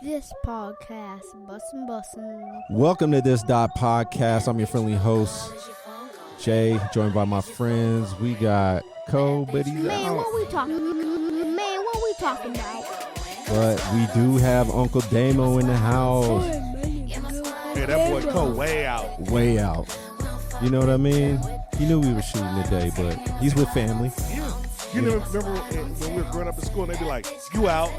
This podcast, bussin'. Welcome to this.podcast. I'm your friendly host, Jay, joined by my friends. We got Cole, but he's Man, out. what we talking about? But we do have Uncle Damo in the house. Yeah, that boy Cole way out. Way out. You know what I mean? He knew we were shooting today, but he's with family. Yeah. You remember when we were growing up in school and they'd be like, you out.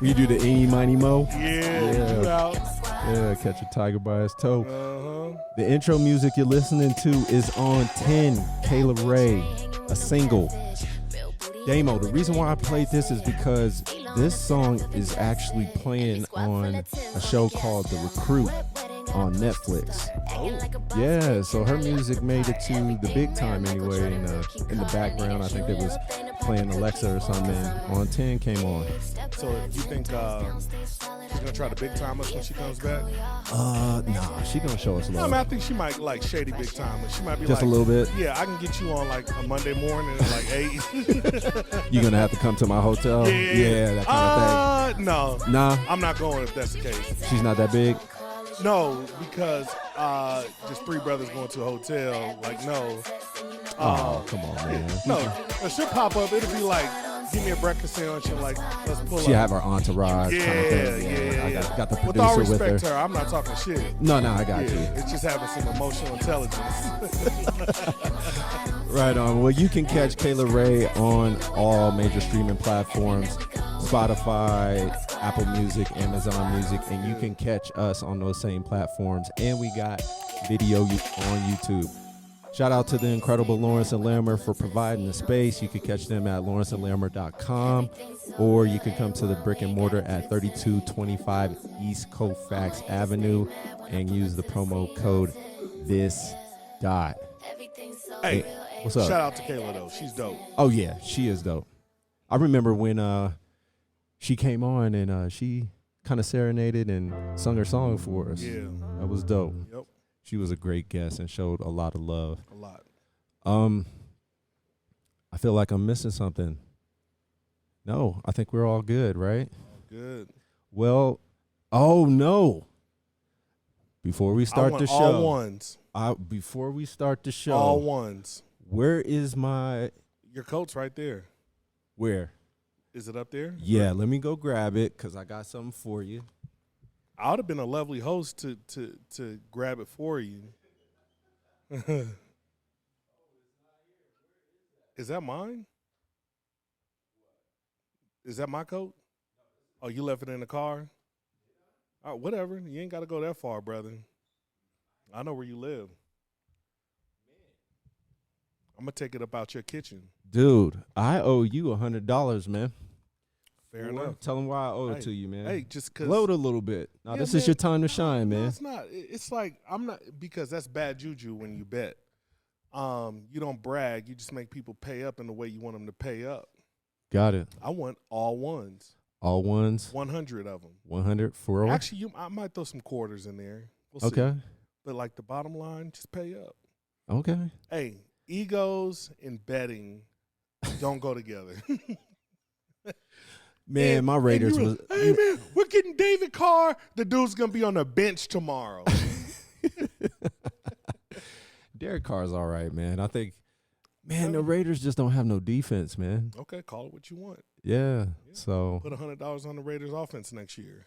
We do the eeny, miny, mo. Yeah, you out. Yeah, catch a tiger by his toe. Uh-huh. The intro music you're listening to is on 10, Kayla Ray, a single. Damo, the reason why I played this is because this song is actually playing on a show called The Recruit on Netflix. Yeah, so her music made it to the big time anyway. In the background, I think it was playing Alexa or something. On 10 came on. So you think she's gonna try to big time us when she comes back? Nah, she gonna show us I love. mean, I think she might like shady big time. She might be Just like, a little bit. Yeah, I can get you on like a Monday morning at like 8. You're gonna have to come to my hotel. Yeah, that kind of thing. No. Nah, I'm not going if that's the case. she's not that big. No, because just three brothers going to a hotel. Like, no. Oh, come on, man. No, she'll pop up. It'll be like, give me a breakfast sandwich and like, let's pull up. She have her entourage kind of thing. Yeah. I got the With all producer with respect her. to her, I'm not talking shit. No, I got you. It's just having some emotional intelligence. Right on. Well, you can catch Kayla Ray on all major streaming platforms, Spotify, Apple Music, Amazon Music, and you can catch us on those same platforms. And we got video on YouTube. Shout out to the incredible Lawrence and Lammer for providing the space. You can catch them at lawrenceandlammer.com, or you can come to the brick and mortar at 3225 East Colfax Avenue and use the promo code this. Hey, what's up? shout out to Kayla though. She's dope. Oh yeah, she is dope. I remember when she came on and she kind of serenaded and sung her song for us. Yeah. That was dope. Yep. She was a great guest and showed a lot of love. A lot. I feel like I'm missing something. No, I think we're all good, right? Good. Well, oh no. Before we start the show, all ones. Before we start the show, All ones. where is my? Your coat's right there. Where? Is it up there? Yeah, let me go grab it because I got something for you. I would have been a lovely host to grab it for you. Is that mine? Is that my coat? Oh, you left it in the car? All right, whatever. You ain't got to go that far, brother. I know where you live. I'm going to take it up out your kitchen. Dude, I owe you $100, man. Fair enough. Tell them why I owe it to you, man. Hey, just because. Load a little bit. Now, Yeah, this man. is your time to shine, No, man. it's not. It's like, I'm not, because that's bad juju when you bet. You don't brag. You just make people pay up in the way you want them to pay up. Got it. I want all ones. All ones. 100 of them. 100 for all. Actually, I might throw some quarters in there. We'll see. Okay. But like the bottom line, just pay up. Okay. Hey, egos and betting don't go together. Man, And- my and Raiders you was. were, hey man, we're getting David Carr. The dude's gonna be on the bench tomorrow. Derek Carr's all right, man. I think, man, the Raiders just don't have no defense, man. Okay, call it what you want. Yeah. So, Put $100 on the Raiders offense next year.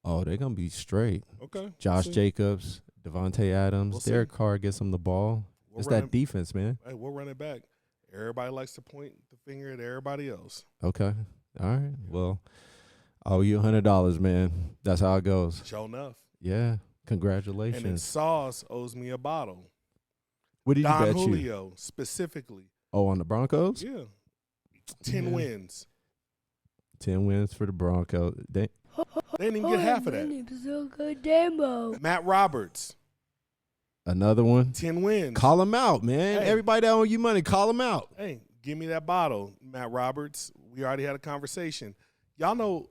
oh, they're going to be straight. Okay. Josh we'll see. Jacobs, Devontae Adams, We'll see. Derek Carr gets them the ball. We'll It's run that it- defense, man. Hey, we'll run it back. Everybody likes to point the finger at everybody else. Okay. All right. Well, I owe you $100, man. That's how it goes. Sure enough. Yeah. And then Congratulations. Sauce owes me a bottle. What did you Don bet you? Julio, specifically. Oh, on the Broncos? Yeah. 10 Yeah. wins. 10 wins for the Broncos. They didn't even get half of that. Uncle Damo. Matt Roberts, Another one. 10 wins. Call him out, man. Hey. Everybody that owe you money, call him out. Hey, give me that bottle, Matt Roberts. We already had a conversation. Y'all know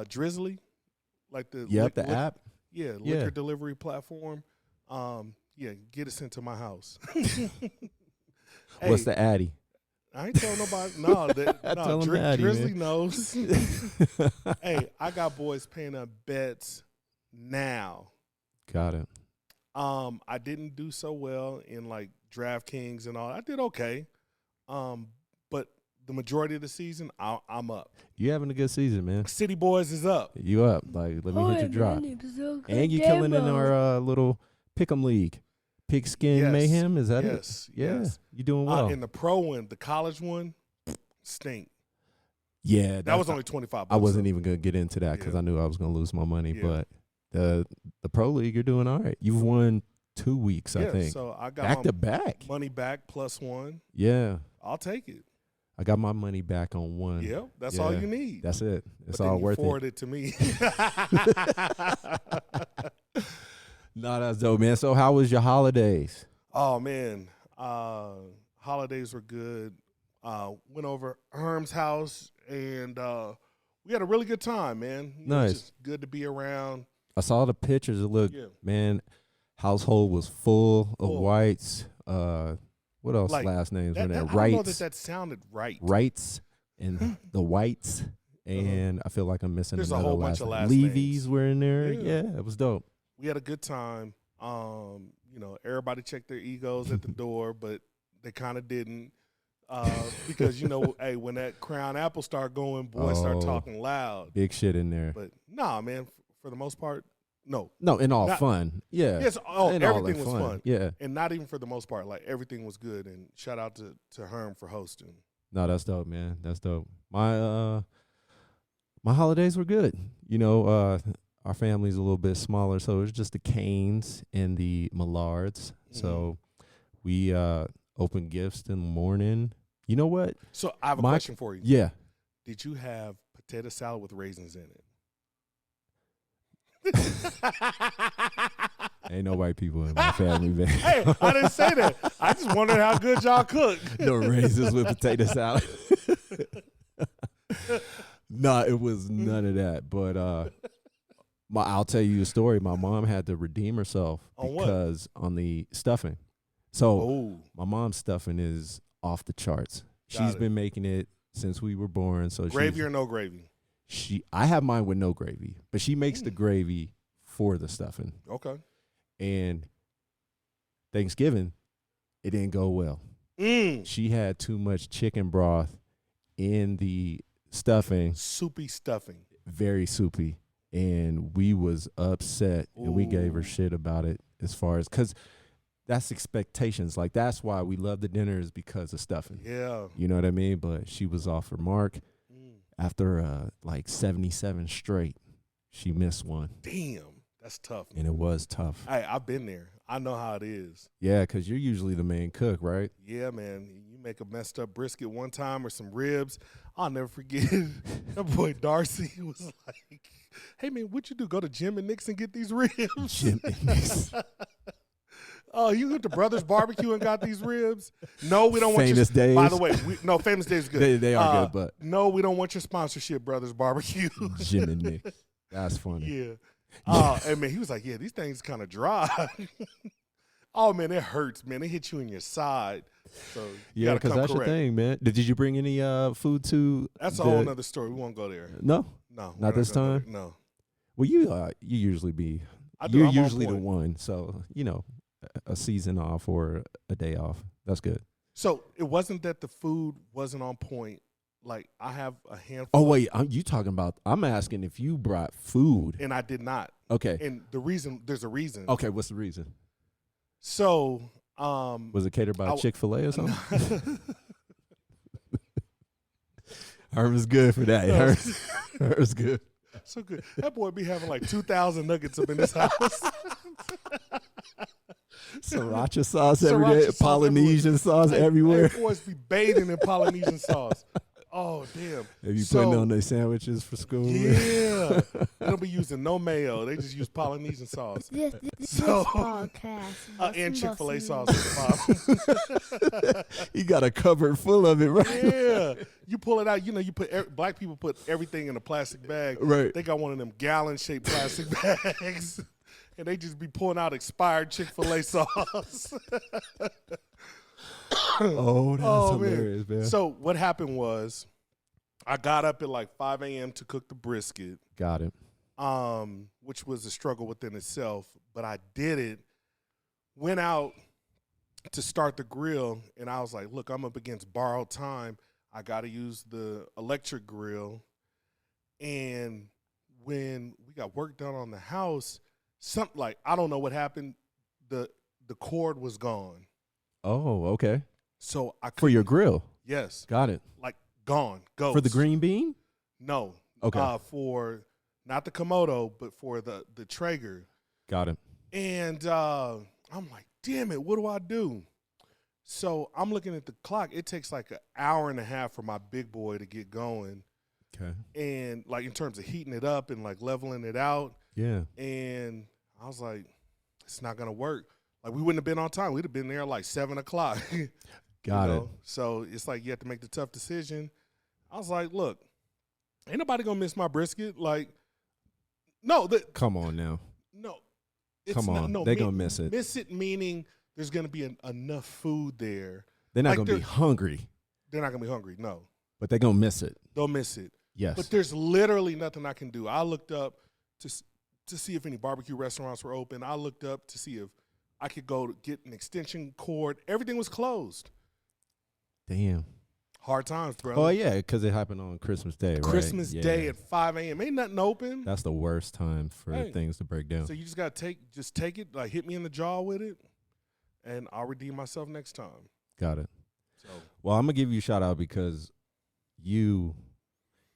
Drizzly? Like the The app. Yeah, Yeah. liquor delivery platform. Yeah, get it sent to my house. What's Hey, the Addy? I ain't telling nobody. No, Tell 'em Maddie, Drizzly man. knows. Hey, I got boys paying up bets now. Got it. I didn't do so well in like DraftKings and all. I did okay. But the majority of the season, I'm up. You having a good season, man. City Boys is up. You up. Like, let me hit your drop. And you killing in our little pick'em league. Pigskin Yes. Mayhem, is that it? Yes. Yeah. Yes. You doing well. In the pro one, the college one, stink. Yeah. That was only $25. I wasn't even going to get into that because Yeah. I knew I was going to lose my money. Yeah. But the pro league, you're doing all right. You've won 2 weeks, I think. So I got Back my to back. money back +1. Yeah. I'll take it. I got my money back on one. Yeah, that's all you need. That's it. It's But then all you worth forward it. it to me. No, that's dope, man. So how was your holidays? Oh man, holidays were good. Went over Herm's house and we had a really good time, man. It Nice. was just good to be around. I saw the pictures. It looked, Yeah. man, household was full of Full. whites. What else Like, last names were I there? don't know Rights. that sounded right. Rights and the whites. And I feel like I'm missing There's a another whole bunch of last Levy's names. were in there. Yeah. Yeah, it was dope. We had a good time. Everybody checked their egos at the door, but they kind of didn't. Because, hey, when that Crown Apple start going, boys start Oh. talking loud. Big shit in there. But, nah, man, for the most part, no. No, in all Not- fun. Yeah. Yes, In all everything that was fun. Yeah. And not even for the most part. Like, everything was good. And shout out to Herm for hosting. No, that's dope, man. That's dope. My holidays were good. Our family's a little bit smaller, so it was just the Cains and the Millards. So we opened gifts in the morning. You know what? So I have a question for you. Yeah. Did you have potato salad with raisins in it? Ain't no white people in my family, man. Hey, I didn't say that. I just wondered how good y'all cook. No raisins with potato salad. Nah, it was none of that. But I'll tell you a story. My mom had to redeem herself On what? because on the stuffing. So Oh, my mom's stuffing is off the charts. Got She's it. been making it since we were born. So gravy or no gravy? I have mine with no gravy, but she makes the gravy for the stuffing. Okay. And Thanksgiving, it didn't go well. She had too much chicken broth in the stuffing, Soupy stuffing. very soupy, and we was upset and we gave her Ooh. shit about it as far as because that's expectations. Like that's why we love the dinners because of stuffing. Yeah. You know what I mean? But she was off her mark after like 77 straight. She missed one, Damn. That's tough. and it was tough. Hey, I've been there. I know how it is. Yeah, because you're usually the main cook, right? Yeah, man. You make a messed up brisket one time or some ribs. I'll never forget. That boy Darcy was like, hey, man, what'd you do? Go to Jim and Nick's and get these ribs? Jim and Nick's. Oh, you went to Brothers Barbecue and got these ribs? No, we don't want Famous your Days. By the way, Famous Days is good. They are good, but no, we don't want your sponsorship, Brothers Barbecue. Jim and Nick. That's funny. Yeah. Oh, and man, he was like, yeah, these things kind of dry. Oh, man, it hurts, man. They hit you in your side. So you Yeah, gotta because come that's correct. your thing, man. Did you bring any food to? That's a whole nother story. We won't go there. No. No. Not we're this gonna go time? there. No. Well, you usually be. I do. You're I'm on usually the point. one, so a season off or a day off. That's good. So it wasn't that the food wasn't on point. Like I have a handful. Oh wait, you talking about? I'm asking if you brought food. And I did not. Okay. And there's a reason. Okay. What's the reason? So, Was it catered by Chick-fil-A or something? Herman's good for that. Herman's good. so good. That boy be having like 2,000 nuggets up in his house. Sriracha sauce every day. Sriracha sauce Polynesian sauce everywhere. Hey, boys be bathing in Polynesian sauce. Oh, damn. Have you So- putting on their sandwiches for school? Yeah. They don't be using no mayo. They just use Polynesian sauce. This So- podcast. And Bussin' Chick-fil-A Bussin'. sauce at the bottom. You got a cupboard full of it, right? Yeah. You pull it out. You put black people put everything in a plastic bag. Right. They got one of them gallon-shaped plastic bags. And they just be pulling out expired Chick-fil-A sauce. Oh, that's Oh, man. hilarious, man. So what happened was I got up at like 5 a.m. to cook the brisket, Got it. which was a struggle within itself. But I did it, went out to start the grill, and I was like, look, I'm up against borrowed time. I got to use the electric grill. And when we got work done on the house, something like, I don't know what happened, the cord was gone. Oh, okay. So I For your couldn't- grill. Yes. Got it. Like gone. Ghost. For the green bean? No. Okay. For not the Komodo, but for the Traeger. Got it. And I'm like, damn it, what do I do? So I'm looking at the clock. It takes like an hour and a half for my big boy to get going. Okay. And like in terms of heating it up and like leveling it out. Yeah. And I was like, it's not gonna work. Like we wouldn't have been on time. We'd have been there like 7 o'clock. Got it. So it's like you have to make the tough decision. I was like, look, ain't nobody gonna miss my brisket. Like, no, Come on now. no. It's Come on. No, They're going to miss it. Miss it meaning there's gonna be enough food there. They're not like going to be hungry, They're not gonna be hungry. No, but they're going to miss it. they'll miss it. Yes. But there's literally nothing I can do. I looked up to see if any barbecue restaurants were open. I looked up to see if I could go to get an extension cord. Everything was closed. Damn. Hard times, brother. Oh, yeah, because it happened on Christmas Day, right? Christmas Yeah. Day at 5 a.m. Ain't nothing open. That's the worst time for Hey. things to break down. So you just gotta take it, like hit me in the jaw with it, and I'll redeem myself next time. Got it. So Well, I'm going to give you a shout out because you're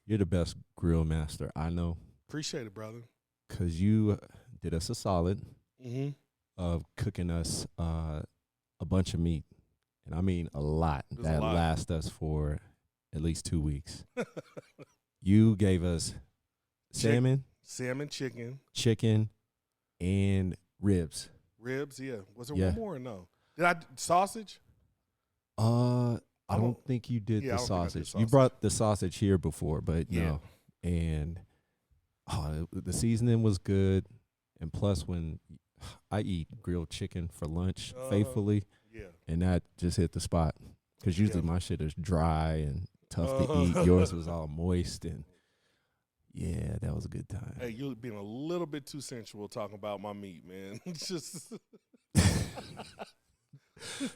the best grill master I know, appreciate it, brother. because you did us a solid Mm-hmm. of cooking us a bunch of meat. And I mean a lot. It was That a lot. lasts us for at least 2 weeks. You gave us salmon, Salmon, chicken, chicken, and ribs. ribs. Yeah. Was there Yeah. one more or no? Did I sausage? I I don't don't- think you did Yeah, I the don't think I did sausage. You sausage. brought the sausage here before, but Yeah. no. And the seasoning was good. And plus, when I eat grilled chicken for lunch faithfully, Yeah. and that just hit the spot. Because usually Yeah. my shit is dry and tough to eat. Yours was all moist, and yeah, that was a good time. Hey, you're being a little bit too sensual talking about my meat, man. It's just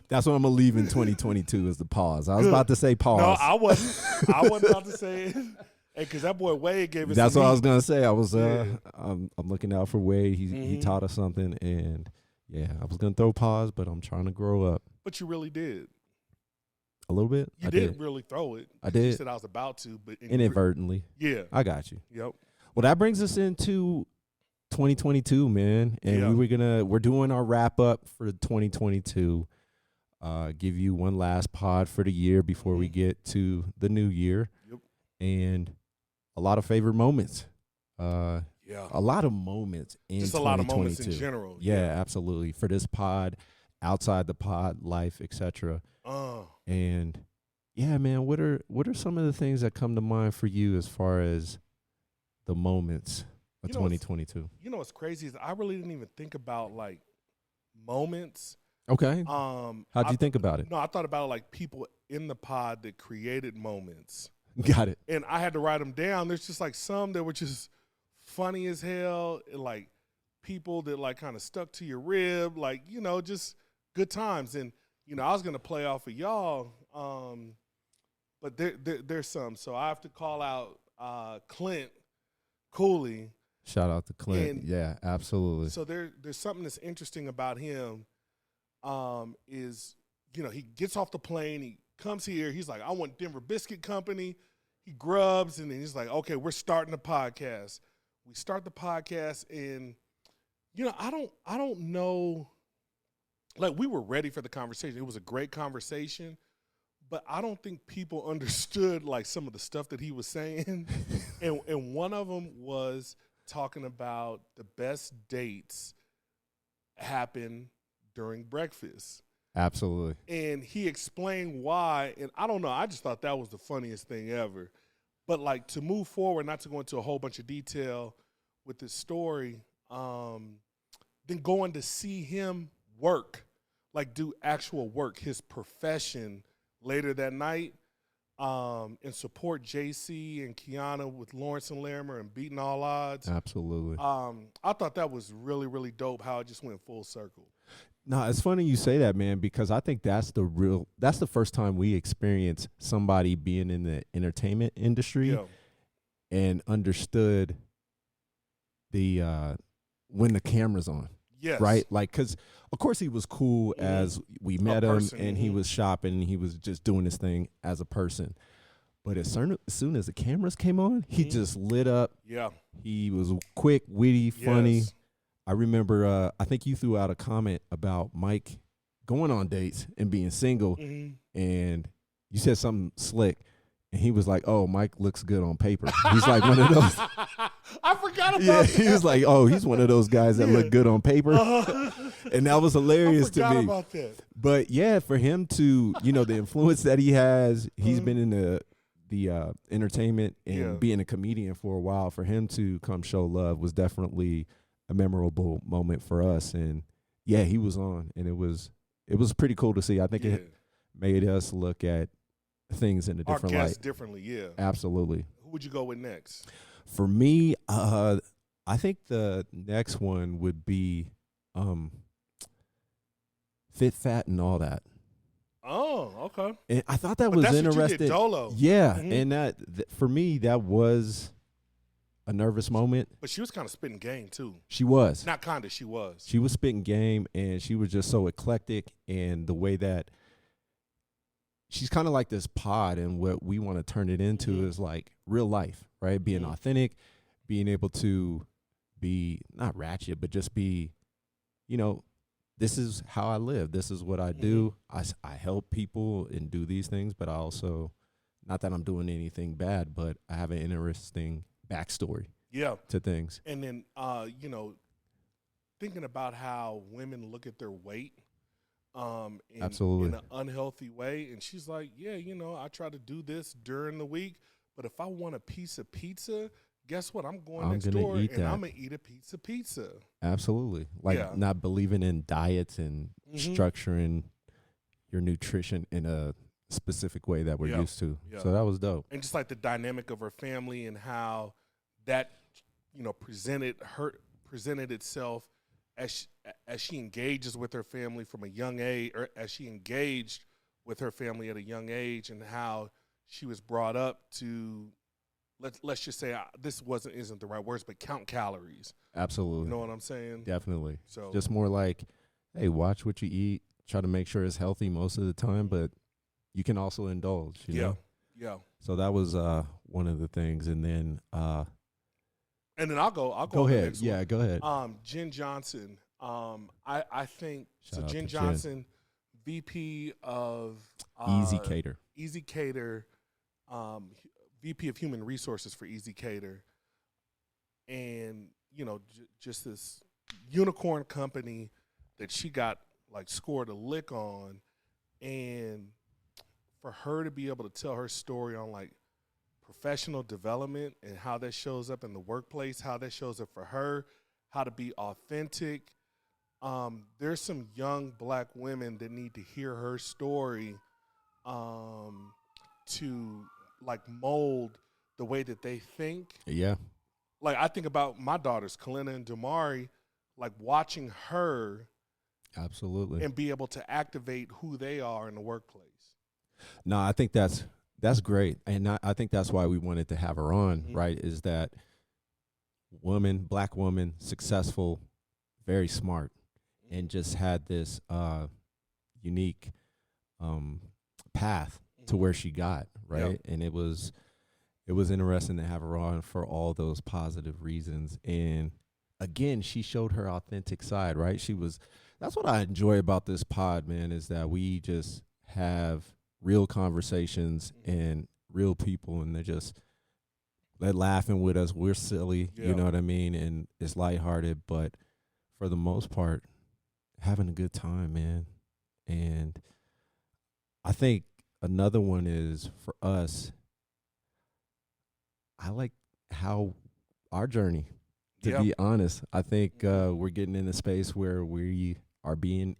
That's what I'm gonna leave in 2022 is the pause. I was about to say pause. no, I wasn't. I wasn't about to say it. Hey, because that boy Wade gave us. That's some what I meat. was gonna say. I was Yeah. I'm looking out for Wade. He Mhm. taught us something, and yeah, I was gonna throw pause, but I'm trying to grow up But you really did. a little bit. You I didn't really throw it. I 'cause You did. said I was about to, but Inadvertently. Yeah. I got you. Yep. Well, that brings us into 2022, man, and Yeah. we're doing our wrap up for 2022. Give you one last pod for the year before we Mhm. get to the new year. Yep. And a lot of favorite moments. Yeah. A lot of moments in Just a lot of moments in 2022. general. Yeah, absolutely. For this pod, outside the pod, life, etc. And yeah, man, what are some of the things that come to mind for you as far as the moments of You know, it's- 2022? You know what's crazy is I really didn't even think about like moments. Okay. How'd How'd you think about it? No, I thought about like people in the pod that created moments. Got it. And I had to write them down. There's just like some that were just funny as hell, and like people that like kind of stuck to your rib, like, you know, just good times. And, you know, I was going to play off of y'all, but there's some. So I have to call out Clint Cooley. Shout out to Clint. And yeah, absolutely. So there's something that's interesting about him, is, you know, he gets off the plane, he comes here, he's like, I want Denver Biscuit Company. He grubs, and then he's like, okay, we're starting the podcast. We start the podcast, and, you know, I don't know, like, we were ready for the conversation. It was a great conversation, but I don't think people understood, like, some of the stuff that he was saying. and one of them was talking about the best dates happen during breakfast. Absolutely. And he explained why, and I don't know, I just thought that was the funniest thing ever. But like, to move forward, not to go into a whole bunch of detail with this story, then going to see him work. like do actual work, his profession later that night, and support JC and Kiana with Lawrence and Larimer and Beating All Odds. Absolutely. I thought that was really, really dope how it just went full circle. No, it's funny you say that, man, because I think that's the first time we experienced somebody being in the entertainment industry and understood the when the camera's on. Yes. Right? Like, because, of course, he was cool as we met him, and he was shopping, and he was just doing his thing as a person. But as soon as the cameras came on, he just lit up. Yeah. He was quick, witty, funny. I remember, I think you threw out a comment about Mike going on dates and being single, and you said something slick. And he was like, "Oh, Mike looks good on paper." He's like one of those. I forgot about that. He was like, "Oh, he's one of those guys that look good on paper," and that was hilarious to me. I forgot about that. But yeah, for him to, the influence that he has, he's been in the entertainment and being a comedian for a while. For him to come show love was definitely a memorable moment for us. And yeah, he was on, and it was pretty cool to see. I think it made us look at things in a different light. Differently, yeah. Absolutely. Who would you go with next? For me, I think the next one would be Fit, Fat, and All That. Oh, okay. And I thought that was interesting. What you did, Dolo. Yeah, and that for me, that was a nervous moment. But she was kind of spitting game too. She was. Not kind of, she was. She was spitting game, and she was just so eclectic, and the way that she's kind of like this pod, and what we want to turn it into is like real life, right? Being authentic, being able to be not ratchet, but just be, this is how I live. This is what I do. I help people and do these things, but I also, not that I'm doing anything bad, but I have an interesting backstory to things. And then, thinking about how women look at their weight. Absolutely. In an unhealthy way. And she's like, I try to do this during the week, but if I want a piece of pizza, guess what? I'm going next door and I'm going to eat a pizza. Absolutely. Like not believing in diets and structuring your nutrition in a specific way that we're used to. So that was dope. And just like the dynamic of her family and how that, presented itself as she engages with her family from a young age, or as she engaged with her family at a young age, and how she was brought up to, let's just say, this isn't the right words, but count calories. Absolutely. You know what I'm saying? Definitely. So just more like, hey, watch what you eat. Try to make sure it's healthy most of the time, but you can also indulge. You know? Yeah. So that was one of the things, and then. And then I'll go. Go ahead. Next yeah, one. Go ahead. Jen Johnson. I think Shout out Jen to Johnson, VP of Easy Cater. Easy Cater, VP of Human Resources for Easy Cater, and just this unicorn company that she got scored a lick on, and for her to be able to tell her story on professional development and how that shows up in the workplace, how that shows up for her, how to be authentic. There's some young black women that need to hear her story to mold the way that they think. Yeah. I think about my daughters, Kalina and Damari, watching her absolutely and be able to activate who they are in the workplace. No, I think that's great. And I think that's why we wanted to have her on, right, is that black woman, successful, very smart, and just had this unique path to where she got, right? And it was interesting to have her on for all those positive reasons. And again, she showed her authentic side, right? That's what I enjoy about this pod, man, is that we just have real conversations and real people, and they're laughing with us. We're silly, you know what I mean? And it's lighthearted, but for the most part, having a good time, man. And I think another one is for us, I like how our journey, to be honest, I think we're getting in a space where we are being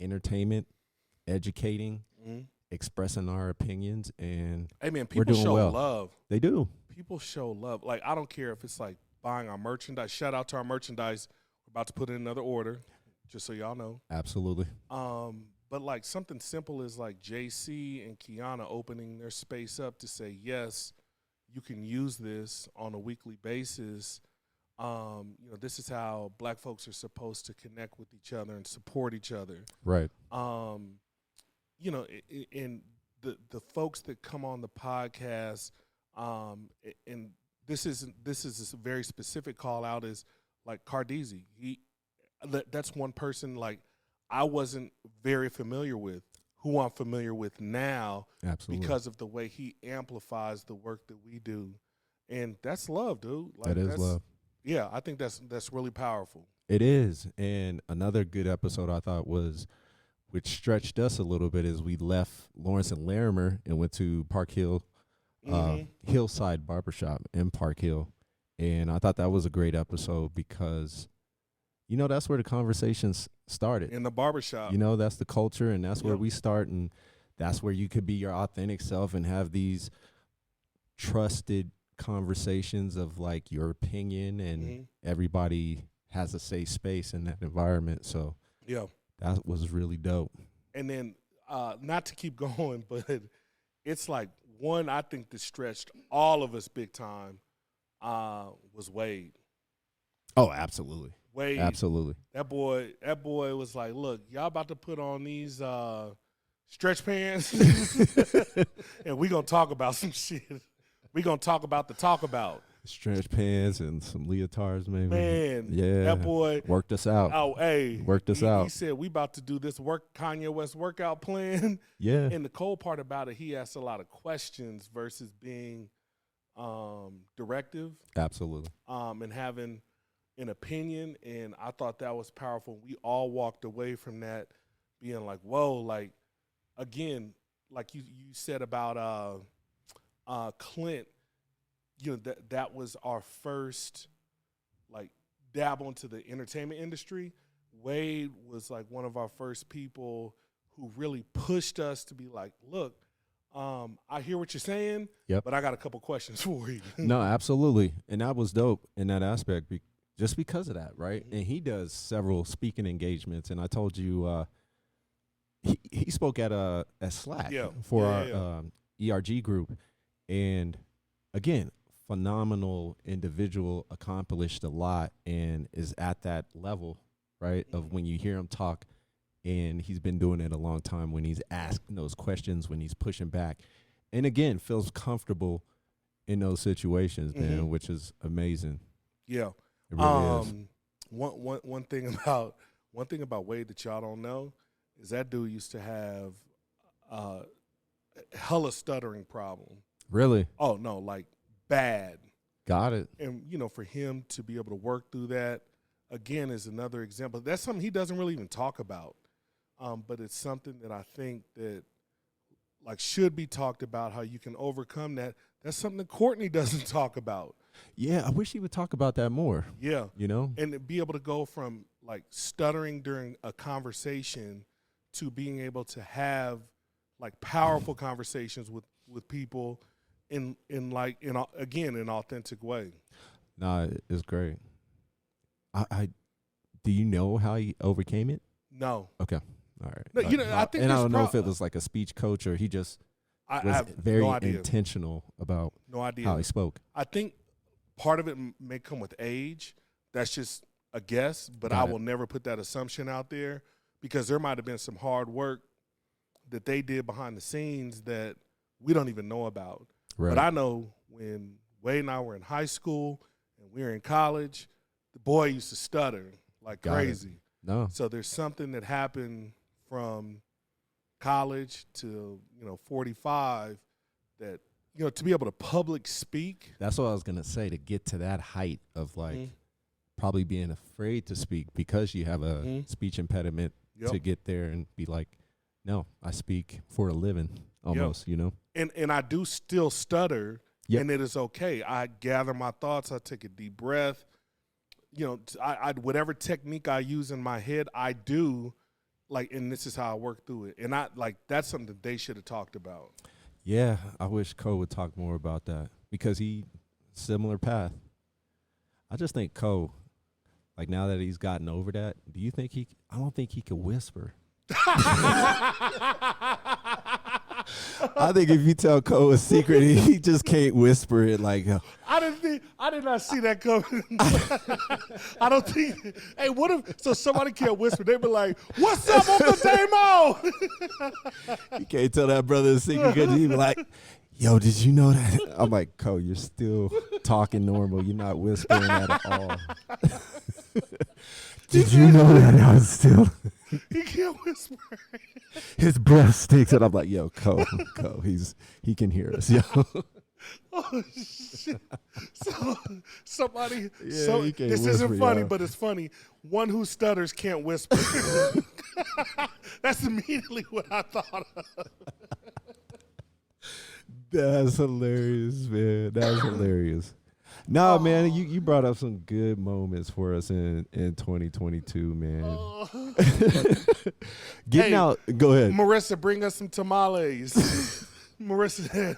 entertainment, educating, Mm-hmm. expressing our opinions, and Hey, man, we're people doing show well. love. They do. People show love. Like, I don't care if it's like buying our merchandise. Shout out to our merchandise. We're about to put in another order, just so y'all know. Absolutely. But like something simple is like JC and Kiana opening their space up to say, yes, you can use this on a weekly basis. This is how Black folks are supposed to connect with each other and support each other. Right. And the folks that come on the podcast, and this is a very specific call out, is like Cardeezy. That's one person like I wasn't very familiar with, who I'm familiar with now. Absolutely. Because of the way he amplifies the work that we do. And that's love, dude. Like, that is love. Yeah, I think that's really powerful. It is. And another good episode I thought was, which stretched us a little bit, is we left Lawrence and Larimer and went to Park Hill, Hillside Barbershop in Park Hill. And I thought that was a great episode because, that's where the conversations started. In the barbershop. That's the culture, and that's where we start, and that's where you could be your authentic self and have these trusted conversations of like your opinion, and everybody has a safe space in that environment. So yeah, that was really dope. And then not to keep going, but it's like one I think that stretched all of us big time was Wade. Oh, absolutely. Wade, absolutely. That boy was like, look, y'all about to put on these stretch pants and we gonna talk about some shit. We gonna talk about the talk about. Stretch pants and some leotards, maybe. Man, yeah, that boy worked us out. Oh, hey, worked us out. He said we about to do this Kanye West workout plan. Yeah. And the cool part about it, he asked a lot of questions versus being directive. Absolutely. And having an opinion, and I thought that was powerful. We all walked away from that being like, whoa, like, again, like you said about Clint, that was our first, like, dabble into the entertainment industry. Wade was, like, one of our first people who really pushed us to be like, look, I hear what you're saying, but I got a couple questions for you. No, absolutely. And that was dope in that aspect just because of that, right? Mm-hmm. And he does several speaking engagements. And I told you he spoke at Slack for our ERG group. And, again, phenomenal individual, accomplished a lot, and is at that level, right, of when you hear him talk. And he's been doing it a long time, when he's asking those questions, when he's pushing back. And, again, feels comfortable in those situations, man, which is amazing. Yeah. It really is. One thing about Wade that y'all don't know is that dude used to have hella stuttering problem. Really? Oh, no, like bad. Got it. And, for him to be able to work through that, again, is another example. That's something he doesn't really even talk about. But it's something that I think that, like, should be talked about, how you can overcome that. That's something that Courtney doesn't talk about. Yeah, I wish he would talk about that more. Yeah. And to be able to go from, like, stuttering during a conversation to being able to have, like, powerful conversations with people in an authentic way. Nah, it's great. I do you know how he overcame it? No. Okay. All right. No, I think, and I don't know if it was like a speech coach or he just was very no idea. intentional about how he spoke. I think part of it may come with age. That's just a guess, but I will never put that assumption out there, because there might have been some hard work that they did behind the scenes that we don't even know about. Right. But I know when Wade and I were in high school and we were in college, the boy used to stutter like crazy. No. So there's something that happened from college to 45 that to be able to public speak. That's what I was gonna say, to get to that height of like probably being afraid to speak because you have a speech impediment, to get there and be like, no, I speak for a living almost, And I do still stutter, and it is okay. I gather my thoughts. I take a deep breath. I whatever technique I use in my head, I do like, and this is how I work through it. And I like that's something that they should have talked about. Yeah, I wish Cole would talk more about that because similar path. I just think Cole, like now that he's gotten over that, do you think I don't think he could whisper. I think if you tell Cole a secret, he just can't whisper it like. I did not see that coming. I don't think. Hey, what if somebody can't whisper? They be like, "What's up, Uncle Damo?" You can't tell that brother a secret because he be like, "Yo, did you know that?" I'm like, Cole, you're still talking normal. You're not whispering that at all. Did you know that I was still? He can't whisper. His breath stinks, and I'm like, "Yo, Cole, he can hear us, yo." Oh shit! So somebody. Yeah, so he can't this whisper, isn't funny, yo. but it's funny. One who stutters can't whisper. That's immediately what I thought of. That's hilarious, man. That's hilarious. No, man, you brought up some good moments for us in 2022, man. Getting out. Go ahead. Marissa, bring us some tamales. Marissa,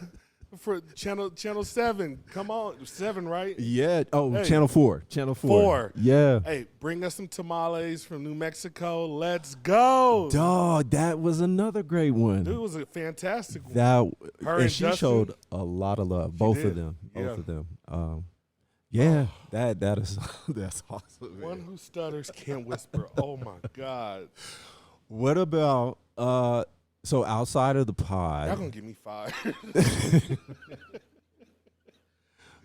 for channel 7. Come on, 7, right? Yeah. Oh, Hey. Channel 4. Channel 4. Yeah. Hey, bring us some tamales from New Mexico. Let's go. Dog, that was another great one. Dude, it was a fantastic one. That Her and she Justin, showed a lot of love. Both did. of them. Yeah. Both of them. Yeah, that is that's awesome. Man. One who stutters can't whisper. Oh my God. What about so outside of the pod? Y'all gonna get me fired.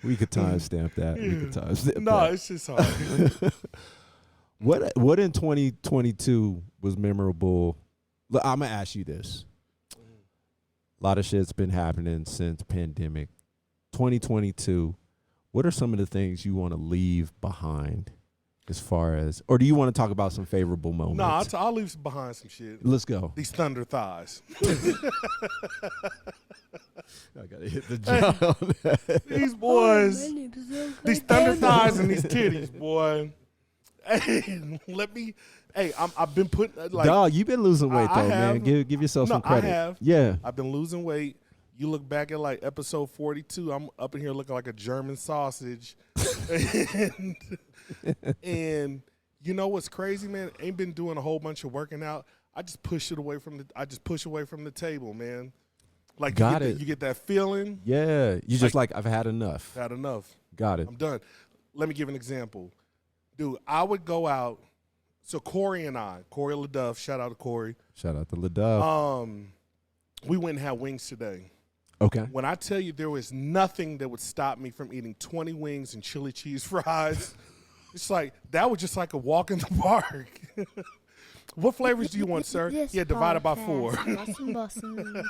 We could timestamp that. We could timestamp No, that. it's just hard. What in 2022 was memorable? Look, I'm gonna ask you this. A lot of shit's been happening since pandemic. 2022. What are some of the things you want to leave behind, as far as, or do you want to talk about some favorable moments? No, I'll leave behind some shit. Let's go. These thunder thighs. I gotta hit the job on that. These boys. My name is Uncle These thunder Damo. thighs and these titties, boy. Hey, I've been putting like Dog, you've been losing weight I though, man. have. Give yourself No, some credit. I have. Yeah. I've been losing weight. You look back at like episode 42, I'm up in here looking like a German sausage. and you know what's crazy, man? Ain't been doing a whole bunch of working out. I just push away from the table, man. Like you get that feeling. Yeah. You just like, I've had enough. Had enough. Got it. I'm done. Let me give an example. Dude, I would go out. So Corey LaDuff, shout out to Corey. Shout out to LaDuff. We went and had wings today. Okay. When I tell you there was nothing that would stop me from eating 20 wings and chili cheese fries, it's like, that was just like a walk in the park. What flavors do you want, sir? This Yeah, divided by 4. Bussin' bussin'.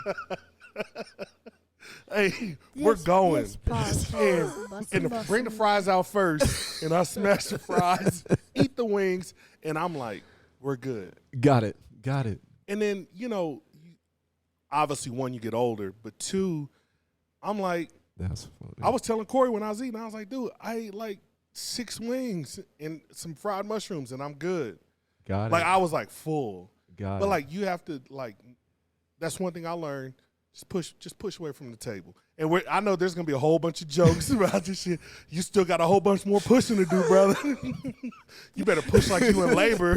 Hey, we're going. This podcast, And bussin' bring the bussin'. fries out first, and I smash the fries, eat the wings, and I'm like, we're good. Got it. And then, obviously, 1, you get older, but 2, I'm like, That's funny. I was telling Corey when I was eating, I was like, dude, I ate like 6 wings and some fried mushrooms, and I'm good. Got it. Like, I was like full. Got But it. like, you have to that's one thing I learned. Just push away from the table. And I know there's gonna be a whole bunch of jokes about this shit. You still got a whole bunch more pushing to do, brother. You better push like you in labor.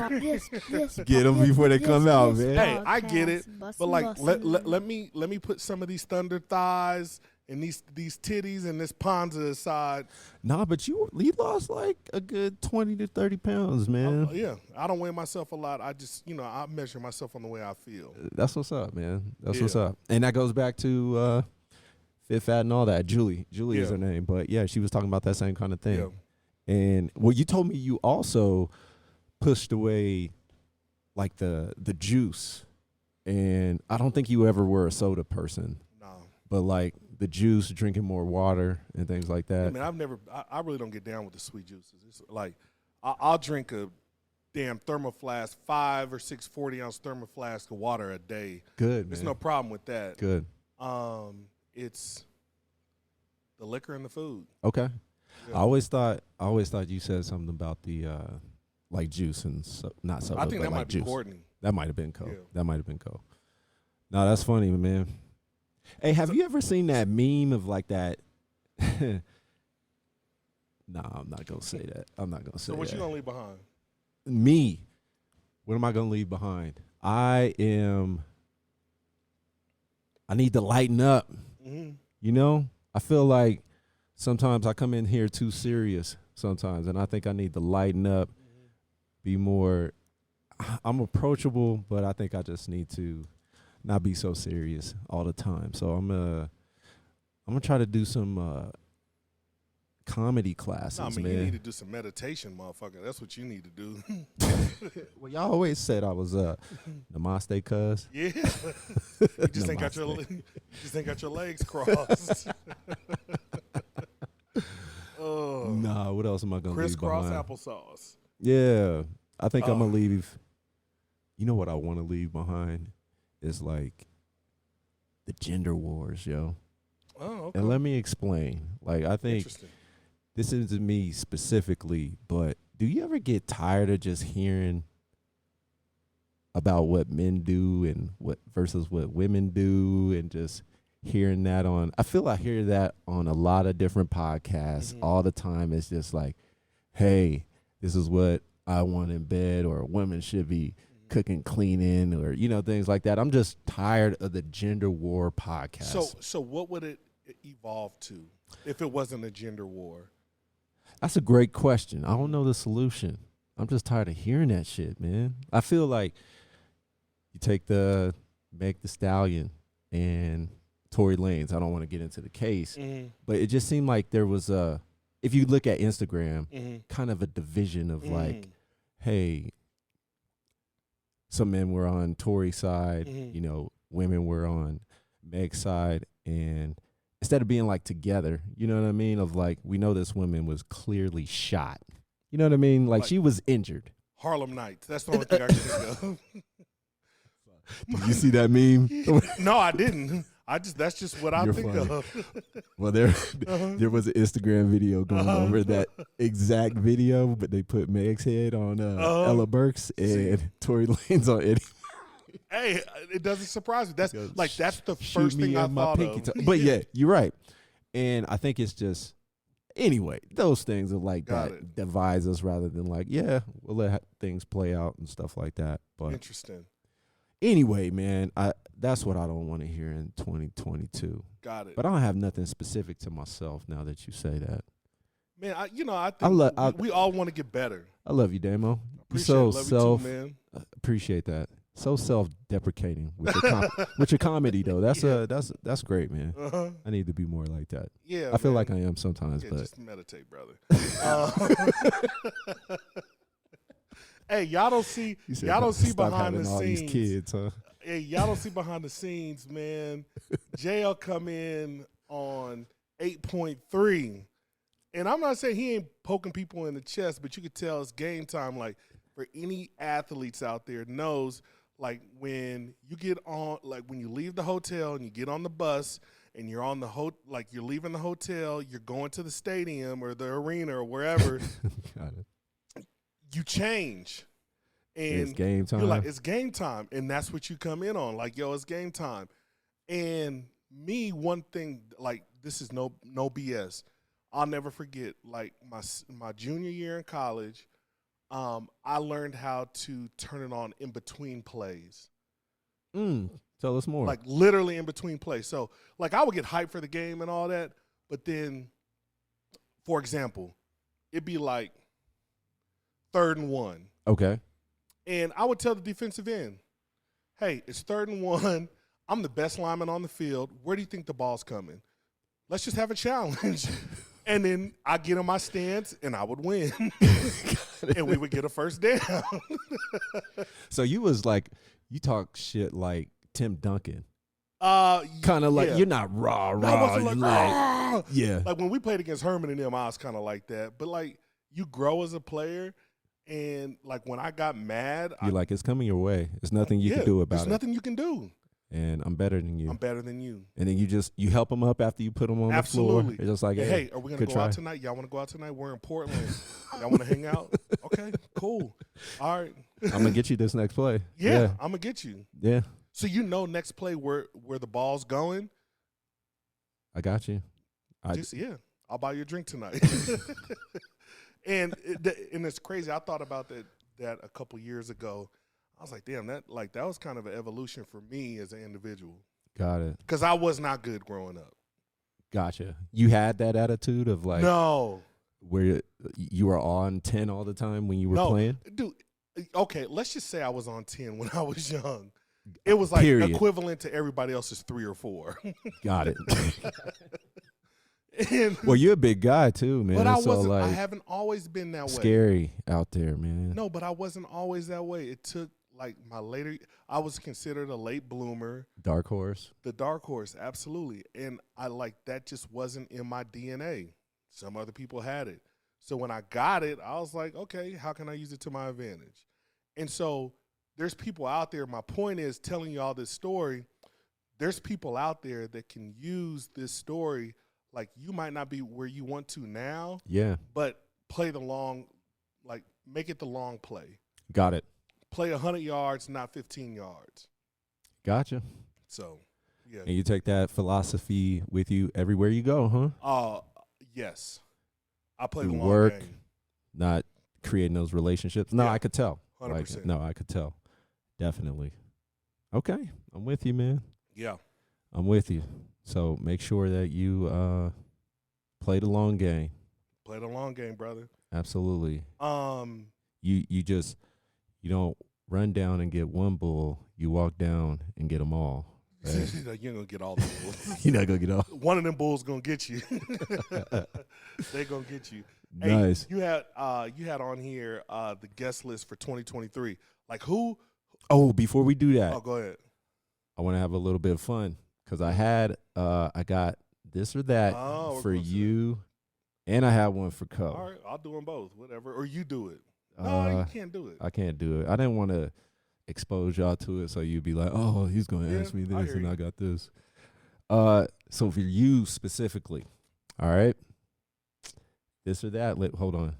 Get 'em before they come out, man. Hey, I get it, Bussin' but like, bussin'. let me put some of these thunder thighs and these titties and this Ponza aside. Nah, but you lost like a good 20 to 30 pounds, man. Yeah, I don't weigh myself a lot. I just, I measure myself on the way I feel. That's what's up, man. That's what's Yeah. up. And that goes back to Fit Fat and all that. Julie is Yeah. her name. But yeah, she was talking about that same kind of thing. Yeah. And you told me you also pushed away like the juice. And I don't think you ever were a soda person. No. But like the juice, drinking more water and things like that. I mean, I really don't get down with the sweet juices. It's like, I'll drink a damn thermoflask, 5 or 6 40-ounce thermoflask of water a day. Good, man. There's no problem with that. Good. It's the liquor and the food. Okay. Yeah. I always thought you said something about the like juice and not soda, I think but that like might be juice. Courtney. That might have been cool. Yeah. That might have been cool. No, that's funny, man. Hey, have you ever seen that meme of like that? Nah, I'm not gonna say that. I'm not gonna say So what that. you gonna leave behind? Me. What am I gonna leave behind? I need to lighten up. Mm-hmm. You know, I feel like sometimes I come in here too serious sometimes, and I think I need to lighten up, be more. I'm approachable, but I think I just need to not be so serious all the time. So I'm gonna try to do some comedy classes, No, I mean, man. you need to do some meditation, motherfucker. That's what you need to do. Well, y'all always said I was namaste, cuz. Yeah. You just ain't got your legs crossed. Oh. Nah, what else am I gonna leave Crisscross behind? applesauce. Yeah, I think I'm Oh. gonna leave. You know what I want to leave behind is like the gender wars, yo. Oh, okay. And let me explain. Like, I think Interesting. this isn't me specifically, but do you ever get tired of just hearing about what men do and what versus what women do, and just hearing that on? I feel I hear that on a lot of different podcasts all the time. It's just like, hey, this is what I want in bed, or women should be cooking, cleaning, or things like that. I'm just tired of the gender war podcast. So what would it evolve to if it wasn't a gender war? That's a great question. I don't know the solution. I'm just tired of hearing that shit, man. I feel like you take the Meg Thee Stallion and Tory Lanez. I don't want to get into the case, but it just seemed like there was if you look at Instagram, kind of a division of like, hey, some men were on Tory's side, women were on Meg's side, and instead of being like together, you know what I mean? Of like, we know this woman was clearly shot. You know what I mean? Like she was injured. Harlem Nights. That's the only thing I can think of. Did you see that meme? No, I didn't. That's just what I You're think funny. of. Well, there was an Instagram video going over that exact video, but they put Meg's head on Ella Burks and Tory Lanez on Eddie. Hey, it doesn't surprise me. That's the Shoot first me thing I in my thought pinky of. toe. But yeah, you're right. And I think it's just, anyway, those things are like Got that it. divides us rather than like, yeah, we'll let things play out and stuff like that. But Interesting. anyway, man, that's what I don't want to hear in 2022. Got it. But I don't have nothing specific to myself now that you say that. Man, I think we all want to get better. I love you, Damo. You're Appreciate so it. Love you too, man. appreciate that. So self-deprecating with your with your comedy though. That's great, man. Uh-huh. I need to be more like that. Yeah, I feel man. like I am sometimes, Yeah, but just meditate, brother. Hey, y'all don't see stop behind having the all scenes. these kids, huh? Hey, y'all don't see behind the scenes, man. JL come in on 8.3. And I'm not saying he ain't poking people in the chest, but you could tell it's game time. Like, for any athletes out there knows, like, when you get on, like, when you leave the hotel and you get on the bus and you're on like, you're leaving the hotel, you're going to the stadium or the arena or wherever, Got it. you change. And It's game time. you're like, it's game time. And that's what you come in on. Like, yo, it's game time. And me, one thing, like, this is no BS. I'll never forget, like, my junior year in college, I learned how to turn it on in between plays. Tell us more. Like, literally in between plays. So, like, I would get hyped for the game and all that. But then, for example, it'd be like 3rd and 1. Okay. And I would tell the defensive end, hey, it's 3rd and 1. I'm the best lineman on the field. Where do you think the ball's coming? Let's just have a challenge. And then I get in my stance, and I would win. And we would get a first down. So you was like, you talk shit like Tim Duncan. Kind of like, you're not raw. I wasn't like, Like, yeah. Like, when we played against Herman and them, I was kind of like that. But, like, you grow as a player, and, like, when I got mad. You're like, it's coming your way. There's nothing you can do about it. There's nothing you can do. And I'm better than you. I'm better than you. And then you help them up after you put them on the floor. Absolutely. It's just like, hey, are we going to go try. out tonight? Y'all want to go out tonight? We're in Portland. Y'all want to hang out? Okay, cool. All right. I'm gonna get you this next play. Yeah, I'm gonna get you. Yeah, So next play where the ball's going. I got you. I'll buy you a drink tonight. and it's crazy. I thought about that a couple years ago. I was like, damn, that was kind of an evolution for me as an individual. Got it. Because I was not good growing up. Gotcha. You had that attitude of like No. where you were on 10 all the time when you were playing? Dude, okay, let's just say I was on 10 when I was young. It was like Period. equivalent to everybody else's 3 or 4. Got it. And, Well, you're a big guy too, man. but I so wasn't. like I haven't always been that way. scary out there, man. No, but I wasn't always that way. It took like my later. I was considered a late bloomer, Dark horse. the dark horse, absolutely. And I that just wasn't in my DNA. Some other people had it. So when I got it, I was like, okay, how can I use it to my advantage? And so there's people out there. My point is telling you all this story. There's people out there that can use this story. Like, you might not be where you want to now, Yeah. but play the long, like, make it the long play. Got it. Play 100 yards, not 15 yards. Gotcha. So, yeah. And you take that philosophy with you everywhere you go, huh? Yes. I play Through the long work, game. not creating those relationships. No, Yeah. I could tell. 100%. No, I could tell. Definitely. Okay. I'm with you, man. Yeah. I'm with you. So make sure that you play the long game. Play the long game, brother. Absolutely. Um, You don't run down and get one bull. You walk down and get them all. Right? you ain't gonna get all the bulls. You're not gonna get all. One of them bulls gonna get you. They gonna get you. Nice. Hey, you had on here the guest list for 2023. Like who? Oh, before we do that, Oh, go ahead. I want to have a little bit of fun because I got this or that Oh, we're for gonna see. you, and I had one for Co. All right, I'll do them both. Whatever, or you do it. No, you can't do it. I can't do it. I didn't want to expose y'all to it, so you'd be like, "Oh, he's going to ask me I this, hear and you. I got this." So for you specifically, all right, this or that. Hold on.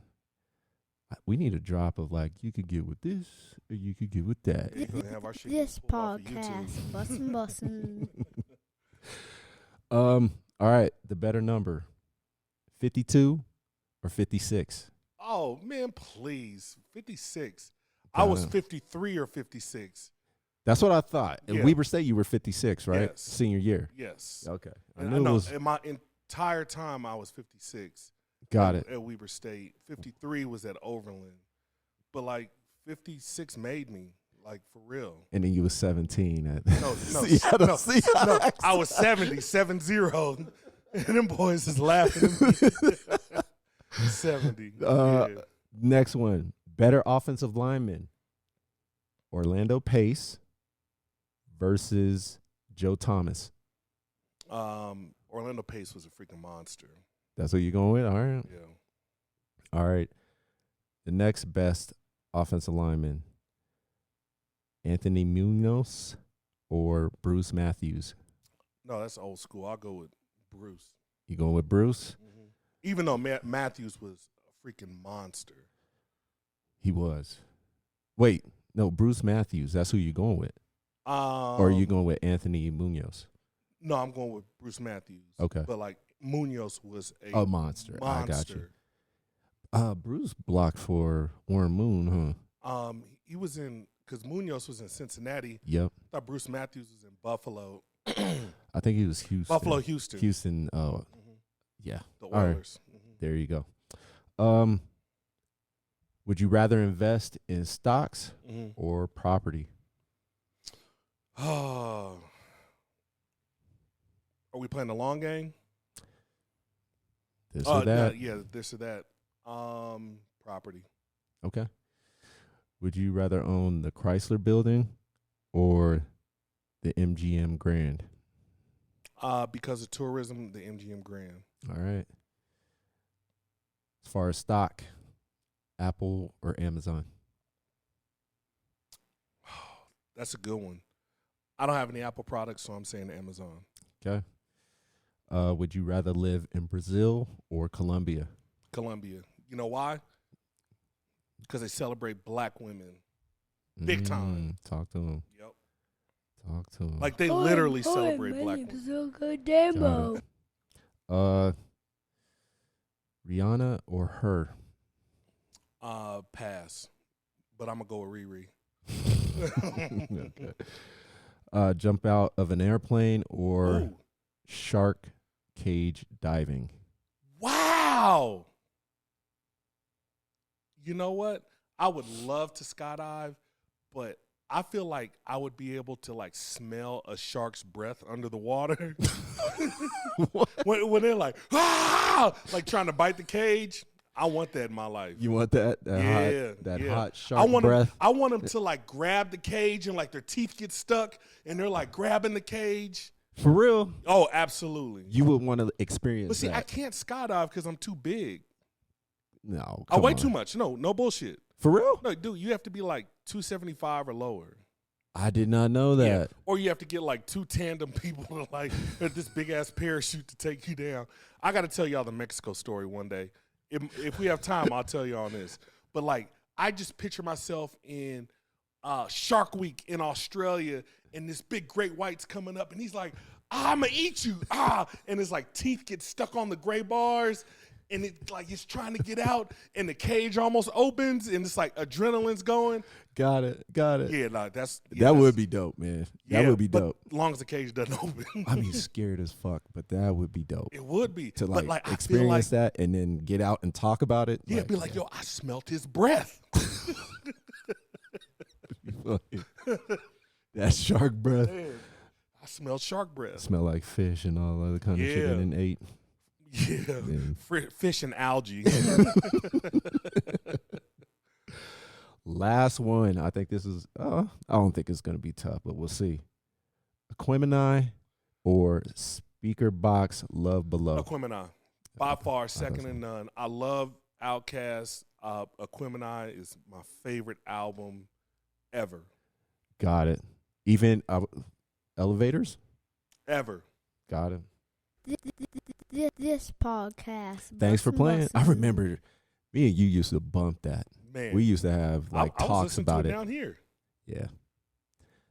We need a drop of like you could get with this or you could get with that. Yeah, you're gonna have our shit This pulled off of YouTube. podcast, bussin'. All right, the better number, 52 or 56. Oh man, please, 56. I was Damn. 53 or 56. That's what I thought. At Yeah. Weber State, you were 56, right? Yes. Senior year. Yes. Okay. I And knew it was. in my entire time, I was 56. Got at, it. At Weber State. 53 was at Overland. But like 56 made me, like for real. And then you was 17 at No, Seattle no, Seahawks. I was 7-0. And them boys is laughing at me. 70. Yeah. Next one. Better offensive lineman. Orlando Pace versus Joe Thomas. Orlando Pace was a freaking monster. That's what you're going with? All right. Yeah. All right. The next best offensive lineman. Anthony Munoz or Bruce Matthews? No, that's old school. I'll go with Bruce. You going with Bruce? Mm-hmm. Even though Matthews was a freaking monster. He was. Wait, no, Bruce Matthews. That's who you're going with. Or are you going with Anthony Munoz? No, I'm going with Bruce Matthews. Okay. But like Munoz was A monster. I got you. Bruce blocked for Warren Moon, huh? He was in because Munoz was in Cincinnati. Yep. I thought Bruce Matthews was in Buffalo. I think he was Houston. Buffalo, Houston. Houston. Mhm. Yeah. The All right. Oilers. There you go. Would you rather invest in stocks Mm-hmm. or property? Oh. Are we playing the long game? This or that? Yeah, this or that. Property. Okay. Would you rather own the Chrysler Building or the MGM Grand? Because of tourism, the MGM Grand. All right. As far as stock, Apple or Amazon? That's a good one. I don't have any Apple products, so I'm saying Amazon. Okay. Would you rather live in Brazil or Colombia? Colombia. You know why? Because they celebrate black women. Big time. Talk to him. Yep. Talk to him. Like they literally Hi, celebrate my black name's women. Uncle Damo. Rihanna or her? Pass. But I'm gonna go with Riri. Okay. Jump out of an airplane or Ooh. shark cage diving? Wow. You know what? I would love to skydive, but I feel like I would be able to like smell a shark's breath under the water. when they're like, like trying to bite the cage. I want that in my life. You want that? Hot shark breath? I want them to like grab the cage and like their teeth get stuck and they're like grabbing the cage. For real? Oh, absolutely. You would want to experience But see, that. I can't skydive because I'm too big. No, I weigh too much. No bullshit. For real? No, dude, you have to be like 275 or lower. I did not know that. Yeah. Or you have to get like two tandem people to like this big ass parachute to take you down. I got to tell y'all the Mexico story one day. If we have time, I'll tell you on this. But like, I just picture myself in Shark Week in Australia, and this big great white's coming up, and he's like, "I'm gonna eat you!" And his like teeth get stuck on the gray bars, and it like he's trying to get out, and the cage almost opens, and it's like adrenaline's going. Got it. Yeah, like That would be dope, man. That would be dope. As long as the cage doesn't open. I mean, scared as fuck, but that would be dope. It would be To but like I experience feel like, that and then get out and talk about it. Yeah, be like, yo, I smelt his breath. That shark breath. Man, I smelled shark breath. Smell like fish and all other kind of shit Yeah. and then ate. Yeah, fish and algae. Last one. I think this is, I don't think it's going to be tough, but we'll see. Aquemini or Speaker Box Love Below? Aquemini, by far, second to none. I love Outkast. Aquemini is my favorite album ever. Got it. Even Elevators? Ever. Got it. This podcast. Thanks for playing. I Bussin'. remember me and you used to bump that. Man, We used to have like I was talks listening about to it. down here. Yeah.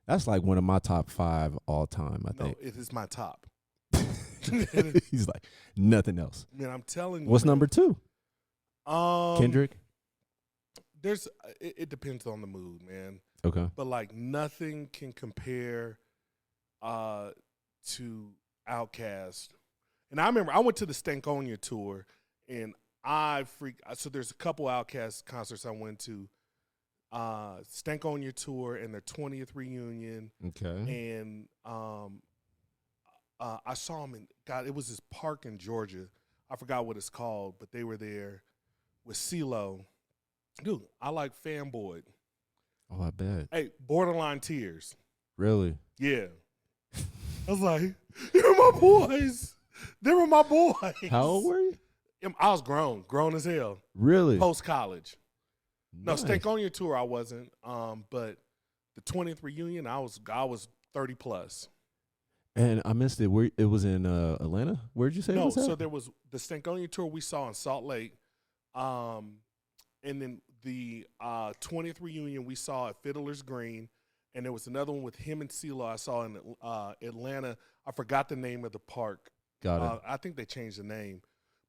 That's like one of my top 5 all time, I No, think. it is my top. He's like, nothing else. Man, I'm telling you. What's man. number 2? Kendrick? It depends on the mood, man. Okay. But like nothing can compare to Outkast. And I remember I went to the Stankonia tour, and so there's a couple Outkast concerts I went to. Stankonia tour and their 20th reunion. Okay. And I saw them it was this park in Georgia. I forgot what it's called, but they were there with CeeLo. Dude, I like Fanboy. Oh, I bet. Hey, borderline tears. Really? Yeah. I was like, they were my boys. They were my boys. How old were you? I was grown as hell. Really? Post college. Nice. No, Stankonia tour I wasn't. But the 20th reunion, I was 30 plus. And I missed it. Where it was in Atlanta? Where'd you say it No, was at? so there was the Stankonia tour we saw in Salt Lake. And then the 20th reunion we saw at Fiddler's Green. And there was another one with him and CeeLo I saw in Atlanta. I forgot the name of the park. Got it. I think they changed the name.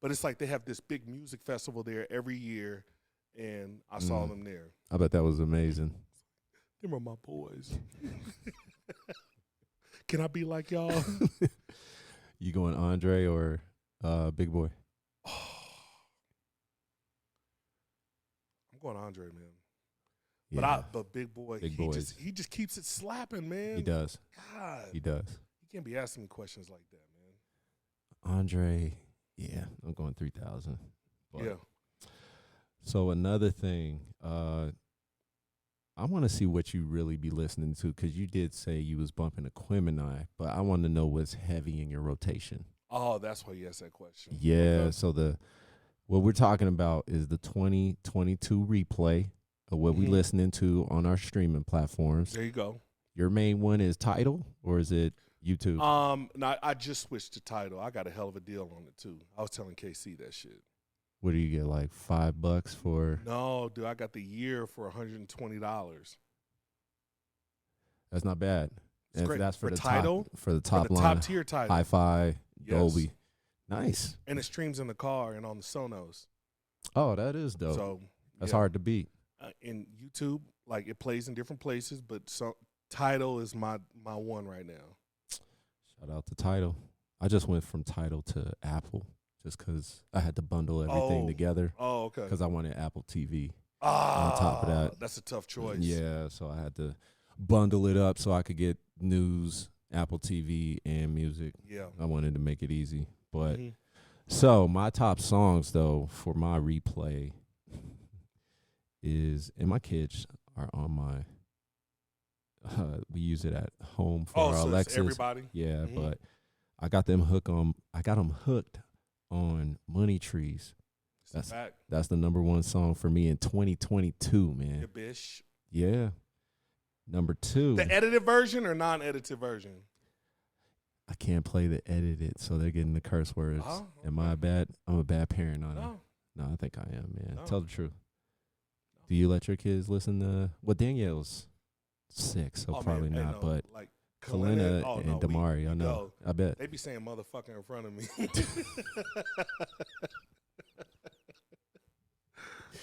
But it's like they have this big music festival there every year, and I saw them there. I bet that was amazing. Them are my boys. Can I be like y'all? You going Andre or Big Boy? I'm going Andre, man. Yeah. But Big Boy, Big he Boys. just keeps it slapping, man. He does. God, He does. you can't be asking me questions like that, man. Andre, yeah, I'm going 3,000. Yeah. So another thing, I want to see what you really be listening to, because you did say you was bumping Aquemini, but I want to know what's heavy in your rotation. Oh, that's why you asked that question. Yeah, Okay. so what we're talking about is the 2022 replay of what we Mhm. listening to on our streaming platforms. There you go. Your main one is Tidal, or is it YouTube? No, I just switched to Tidal. I got a hell of a deal on it too. I was telling KC that shit. What do you get, like $5 for? No, dude, I got the year for $120. That's not bad. It's And great. that's for the Tidal, top, for the top the line. top tier title. Hi-Fi, Yes. Dolby. Nice. And it streams in the car and on the Sonos. Oh, that is dope. So That's yeah. hard to beat. In YouTube, like it plays in different places, but Tidal is my one right now. Shout out to Tidal. I just went from Tidal to Apple just because I had to bundle everything together Oh, okay. because I wanted Apple TV. On top of that. That's a tough choice. Yeah, so I had to bundle it up so I could get news, Apple TV, and music. Yeah. I wanted to make it easy. But Mhm. so my top songs though for my replay is, and my kids are on my we use it at home for our so it's Alexas. everybody. Yeah, Mhm. but I got them hooked on Money Trees. It's a fact. That's the number one song for me in 2022, man. Your bish. Yeah. Number 2. The edited version or non-edited version? I can't play the edited, so they're getting the curse words. Oh, Am I bad? I'm a bad parent on it. No. No, I think I am, man. No. Tell the truth. Do you let your kids listen to? Well, Danielle's 6, so Oh, probably man, not. no, But like Kalina oh, and no, Damari, I know. go. I bet. They be saying motherfucker in front of me.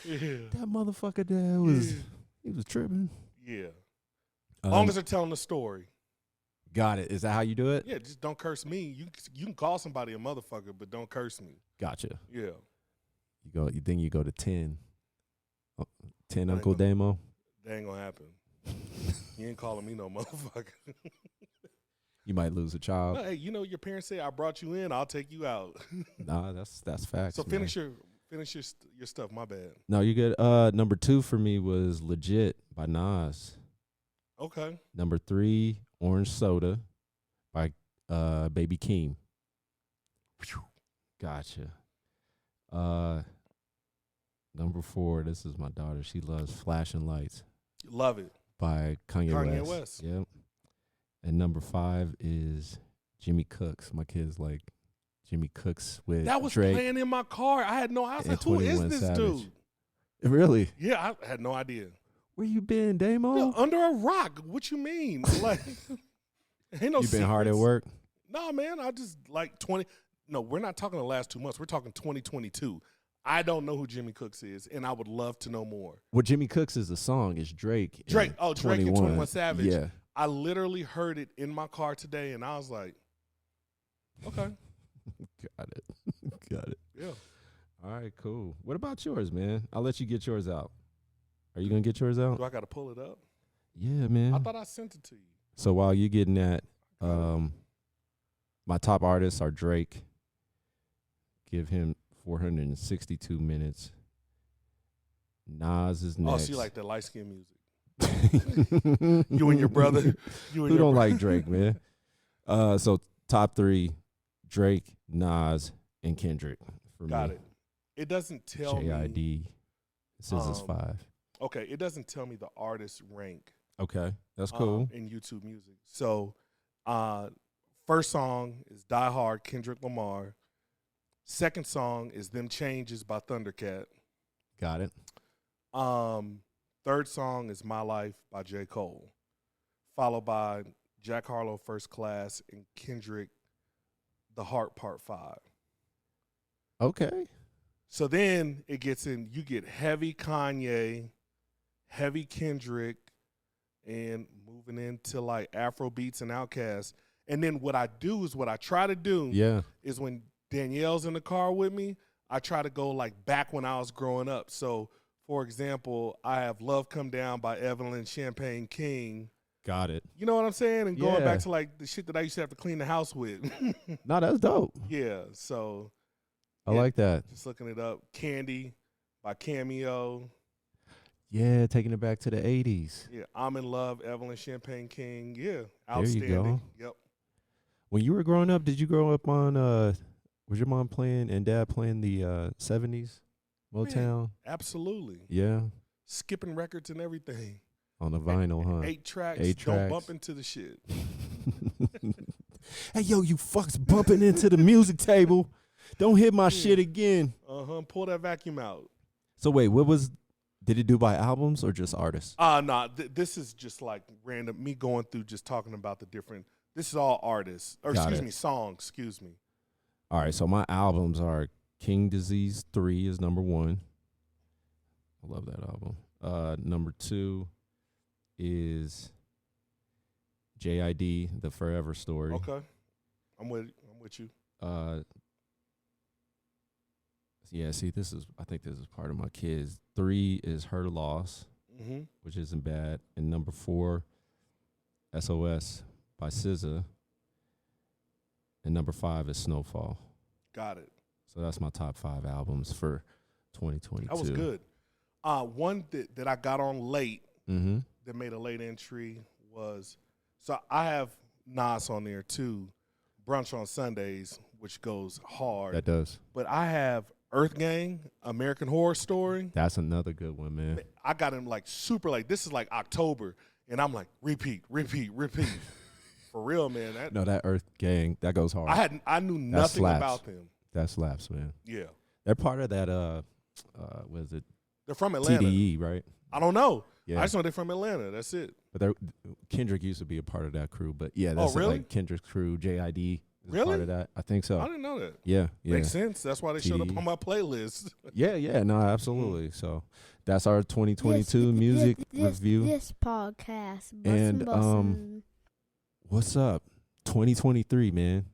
Yeah. That motherfucker there was Yeah. he was tripping. Yeah. As long as they're telling the story. Got it. Is that how you do it? Yeah, just don't curse me. You can call somebody a motherfucker, but don't curse me. Gotcha. Yeah. You go to 10. 10 That ain't Uncle Damo. That ain't gonna happen. You ain't calling me no motherfucker. You might lose a child. No, hey, your parents say I brought you in, I'll take you out. Nah, that's facts. So man. finish your stuff. My bad. No, you good. Number 2 for me was Legit by Nas. Okay. Number 3, Orange Soda by Baby Keem. Gotcha. Number 4, this is my daughter. She loves Flashing Lights Love it. by Kanye Kanye West. West. Yep. And number 5 is Jimmy Cooks. My kids like Jimmy Cooks with That was Drake. playing in my car. I was and like, who is 21 this Savage. dude? Really? Yeah, I had no idea. Where you been, Damo? Yeah, under a rock. What you mean? Like, ain't no You been hard at secrets. work? No, man. I just like 20. No, we're not talking the last 2 months. We're talking 2022. I don't know who Jimmy Cooks is, and I would love to know more. Well, Jimmy Cooks is a song. It's Drake. Drake. and Drake and 21 Savage. Yeah. I literally heard it in my car today, and I was like, okay. Got it. Got it. Yeah. All right, cool. What about yours, man? I'll let you get yours out. Are you going to get yours out? Do I got to pull it up? Yeah, man. I thought I sent it to you. So while you're getting that, my top artists are Drake. Give him 462 minutes. Nas is next. Oh, so you like the light skin music. You and your brother. You and Who your don't bro- like Drake, man? So top 3, Drake, Nas, and Kendrick for Got me. it. It doesn't tell me. JID. It says it's 5. Okay, it doesn't tell me the artist rank. Okay, that's cool. In YouTube Music. So, first song is Die Hard, Kendrick Lamar. Second song is Them Changes by Thundercat. Got it. Third song is My Life by J. Cole, followed by Jack Harlow, First Class, and Kendrick, The Heart, Part 5. Okay. So then it gets in, you get heavy Kanye, heavy Kendrick, and moving into like Afro beats and Outkast. And then what I try to do Yeah. is when Danielle's in the car with me, I try to go like back when I was growing up. So, for example, I have Love Come Down by Evelyn Champagne King. Got it. You know what I'm saying? And going Yeah. back to like the shit that I used to have to clean the house with. No, that's dope. Yeah, so I Yeah. like that. just looking it up. Candy by Cameo. Yeah, taking it back to the 80s. Yeah, I'm in Love, Evelyn Champagne King. Yeah, There you outstanding. go. Yep. When you were growing up, did you grow up on, was your mom playing and dad playing the 70s Motown? Absolutely. Yeah. Skipping records and everything. On the vinyl, huh? 8 tracks. 8 Don't tracks. bump into the shit. Hey, yo, you fucks bumping into the music table. Don't hit my shit again. Pull that vacuum out. So wait, what was Did it do by albums or just artists? No, this is just like random. Me going through just talking about the different. This is all artists, or Got excuse it. me, songs. Excuse me. All right, so my albums are King Disease 3 is number 1. I love that album. Number 2 is JID, The Forever Story. Okay, I'm with you. Yeah, see, I think this is part of my kids. 3 is Her Loss, Mm-hmm. which isn't bad. And number 4, SOS by SZA. And number 5 is Snowfall. Got it. So that's my top 5 albums for 2022. That was good. One that I got on late Mm-hmm. that made a late entry was, so I have Nas on there too, Brunch on Sundays, which goes hard. That does. But I have Earth Gang, American Horror Story. That's another good one, man. I got him like super like, this is like October, and I'm like, repeat. For real, man. No, that Earth Gang, that goes hard. I knew nothing slaps. about them. That slaps, man. Yeah. They're part of that, what is it? They're from Atlanta. TDE, right? I don't know. Yeah. I just know they're from Atlanta. That's it. But Kendrick used to be a part of that crew. But yeah, that's really? like Kendrick's crew. JID is Really? part of that. I think so. I didn't know that. Yeah. Makes sense. That's why they showed up TDE. on my playlist. Yeah. No, absolutely. So that's our 2022 music review. This podcast. And, What's up? 2023, man.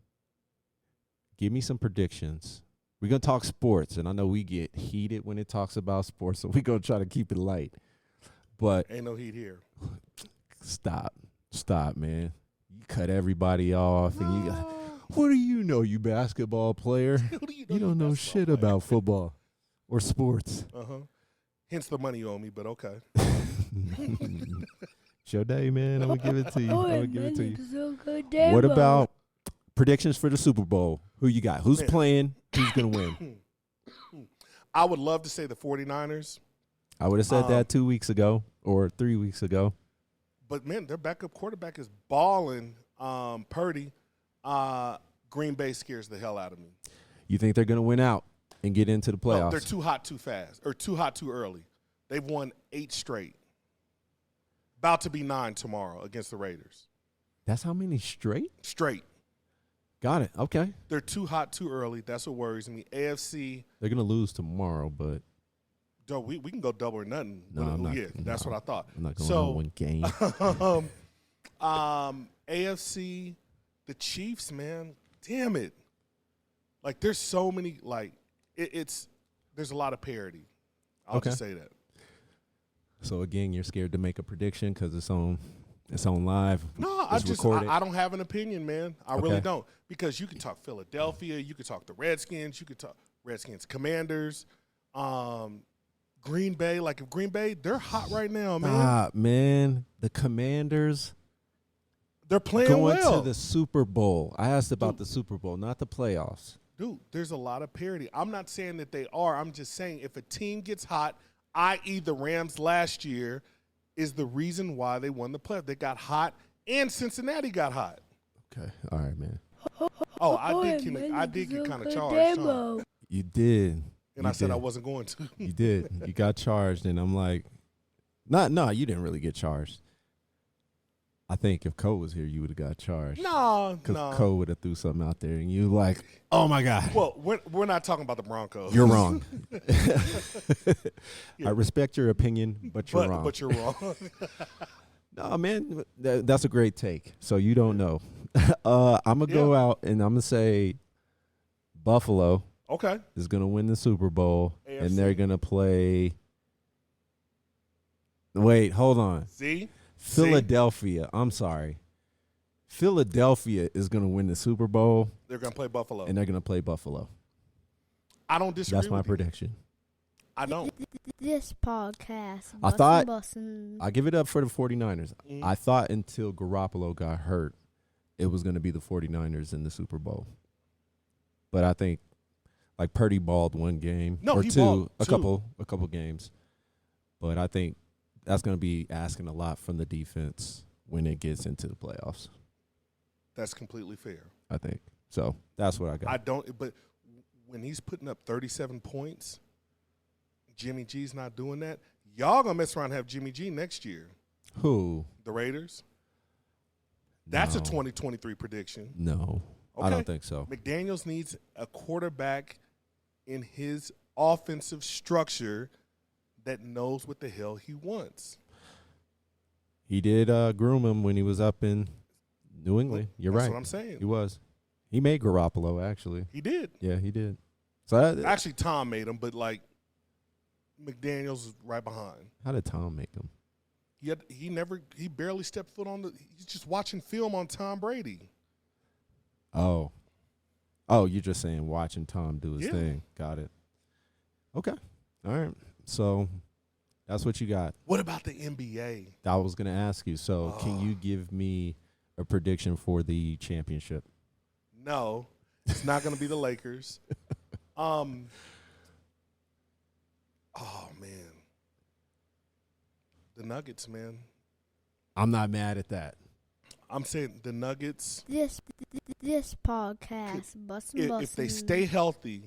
Give me some predictions. We're going to talk sports, and I know we get heated when it talks about sports, so we're going to try to keep it light. But Ain't no heat here. stop, man. You cut everybody off, and you got, what do you know, you basketball player? You don't know shit about football or sports. Uh-huh. Hence the money you owe me, but okay. It's your day, man. I'm going to give it to you. I'm going to give it to you. Uncle What Damo. about predictions for the Super Bowl? Who you got? Who's Man. playing? Who's going to win? I would love to say the 49ers, I would have said that 2 weeks ago or 3 weeks ago. but, man, their backup quarterback is balling. Purdy. Green Bay scares the hell out of me. You think they're going to win out and get into the playoffs? No, they're too hot too fast, or too hot too early. They've won 8 straight. About to be 9 tomorrow against the Raiders. That's how many straight? Straight. Got it. Okay. They're too hot too early. That's what worries me. AFC, They're going to lose tomorrow, but we can go double or nothing. No, I'm not. Yeah, that's No, what I thought. I'm not going So- on one game. AFC, the Chiefs, man, damn it. Like, there's so many, like, there's a lot of parity. I'll Okay. just say that. So, again, you're scared to make a prediction because it's on live. No, It's recorded. I don't have an opinion, man. I really Okay. don't. Because you could talk Philadelphia, you could talk the Redskins, you could talk Redskins Commanders, Green Bay. Like, if Green Bay, they're hot right now, man. Stop, man. The Commanders They're playing going well. to the Super Bowl. I asked about the Super Bowl, not the playoffs. Dude, there's a lot of parity. I'm not saying that they are. I'm just saying if a team gets hot, i.e. the Rams last year, is the reason why they won the playoff. They got hot, and Cincinnati got hot. Okay. All right, man. Oh, I did get kind of charged, huh? You did. And I said I wasn't going to. You did. You got charged, and I'm like, no, you didn't really get charged. I think if Cole was here, you would have got charged. No. Because Cole would have threw something out there, and you like, oh my God. Well, we're not talking about the Broncos. You're wrong. Yeah. I respect your opinion, but you're wrong. But you're wrong. No, man, that's a great take. So you don't know. I'm going to go out, and I'm going to say Buffalo Okay. is going to win the Super Bowl, AFC. and they're going to play. Wait, hold on. See? Philadelphia. I'm sorry. Philadelphia is going to win the Super Bowl, They're going to play Buffalo. and they're going to play Buffalo. I don't disagree That's my with you. prediction. I don't. This podcast. I thought- Bussin'. I give it up for the 49ers. Mm. I thought until Garoppolo got hurt, it was going to be the 49ers in the Super Bowl. But I think, like, Purdy balled one game No, or he two, balled a two. couple games. But I think that's going to be asking a lot from the defense when it gets into the playoffs. That's completely fair. I think. So that's what I got. I don't. But when he's putting up 37 points, Jimmy G's not doing that. Y'all gonna mess around and have Jimmy G next year. Who? The Raiders. That's a No. 2023 prediction. No, I don't think so. McDaniels needs a quarterback in his offensive structure that knows what the hell he wants. He did groom him when he was up in New England. You're That's right. what I'm saying. He was. He made Garoppolo, actually. He did. Yeah, he did. So Actually, Tom made him, but like McDaniels is right behind. how did Tom make him? He barely stepped foot on he's just watching film on Tom Brady. Oh, you're just saying watching Tom do his thing. Got it. Okay. All right. So that's what you got. What about the NBA? I was going to ask you. So can you give me a prediction for the championship? No, it's not going to be the Lakers. Oh man, the Nuggets, man. I'm not mad at that. I'm saying the Nuggets. This podcast, If they stay healthy,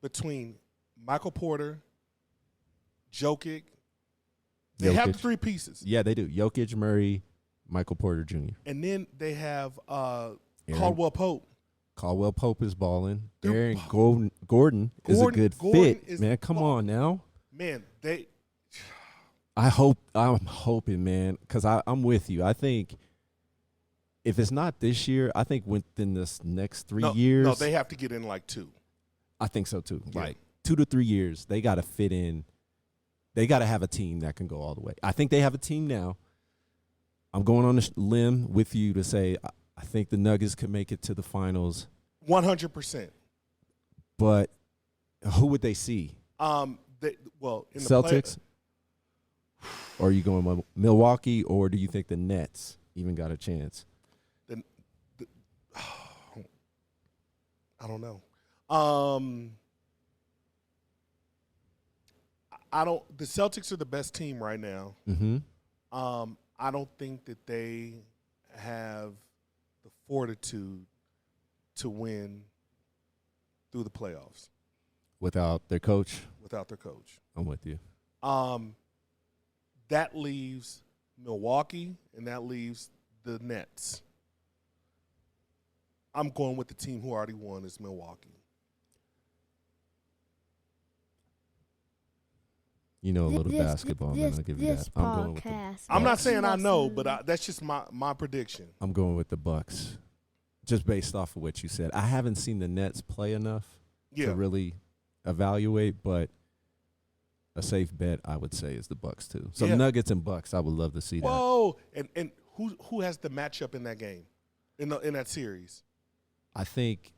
between Michael Porter, Jokic, they have the Jokic. three pieces. Yeah, they do. Jokic, Murray, Michael Porter Jr. And then they have Aaron. Caldwell Pope. Caldwell Pope is balling. They're Aaron Gordon is a good fit. Man, come on now. Man, I'm hoping, man, because I'm with you. I think if it's not this year, I think within this next 3 years. No, they have to get in like 2. I think so too. Yeah. Like 2 to 3 years, they got to fit in. They got to have a team that can go all the way. I think they have a team now. I'm going on a limb with you to say I think the Nuggets could make it to the finals. 100%. But who would they see? In the Celtics? Or are you going with Milwaukee, or do you think the Nets even got a chance? I don't know. The Celtics are the best team right now. Mm-hmm. I don't think that they have the fortitude to win through the playoffs Without their coach? without their coach. I'm with you. That leaves Milwaukee, and that leaves the Nets. I'm going with the team who already won is Milwaukee. You know a little basketball, man. I'll give you that. I'm going with I'm not saying I know, but that's just my prediction. I'm going with the Bucks, just based off of what you said. I haven't seen the Nets play enough to really evaluate, but a safe bet I would say is the Bucks too. So Nuggets and Bucks, I would love to see that. Whoa! And who has the matchup in that game, in that series? I think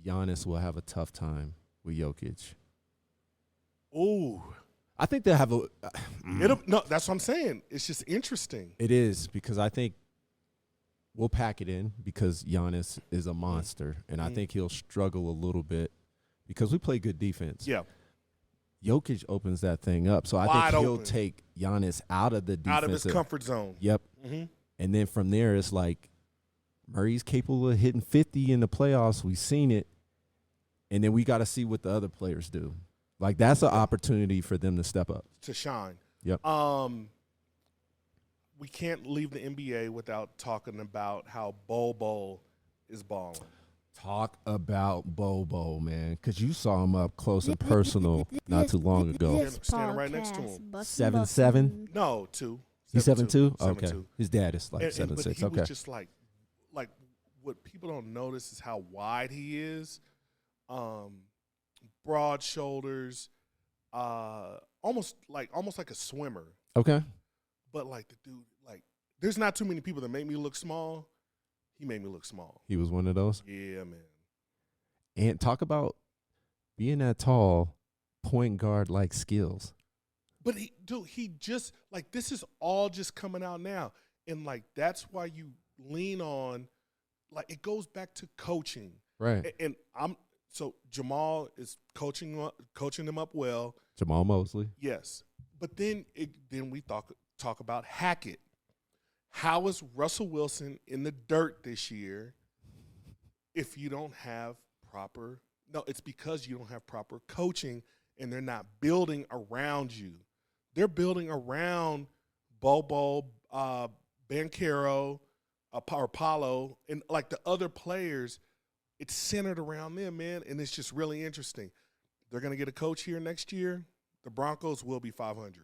Giannis will have a tough time with Jokic. Ooh. I think they'll have a No, that's what I'm saying. It's just interesting. It is, because I think we'll pack it in because Giannis is a monster, and I think he'll struggle a little bit because we play good defense. Yeah. Jokic opens that thing up, so I think he'll take Giannis out of the defense. Out of his comfort zone. Yep. Mm-hmm. And then from there, it's like Murray's capable of hitting 50 in the playoffs. We've seen it. And then we got to see what the other players do. Like, that's an opportunity for them to step up. To shine. Yep. We can't leave the NBA without talking about how Bol is balling. Talk about Bobo, man, because you saw him up close and personal not too long ago. Standing right next to him. 7'7"? No, 2. He's 7'2"? 7'2". Okay. His dad is like 7'6". But he Okay. was just like what people don't notice is how wide he is. Broad shoulders, almost like a swimmer. Okay. But like the dude, like there's not too many people that make me look small. He made me look small. He was one of those? Yeah, man. And talk about being that tall, point guard-like skills. But he just, like, this is all just coming out now. And, like, that's why you lean on, like, it goes back to coaching. Right. And so Jamal is coaching them up well. Jamal Mosley. Yes. But then we talk about Hackett. How is Russell Wilson in the dirt this year if you don't have it's because you don't have proper coaching and they're not building around you. they're building around Bobo, Banchero, or Paulo, and like the other players. It's centered around them, man, and it's just really interesting. They're going to get a coach here next year. The Broncos will be 500.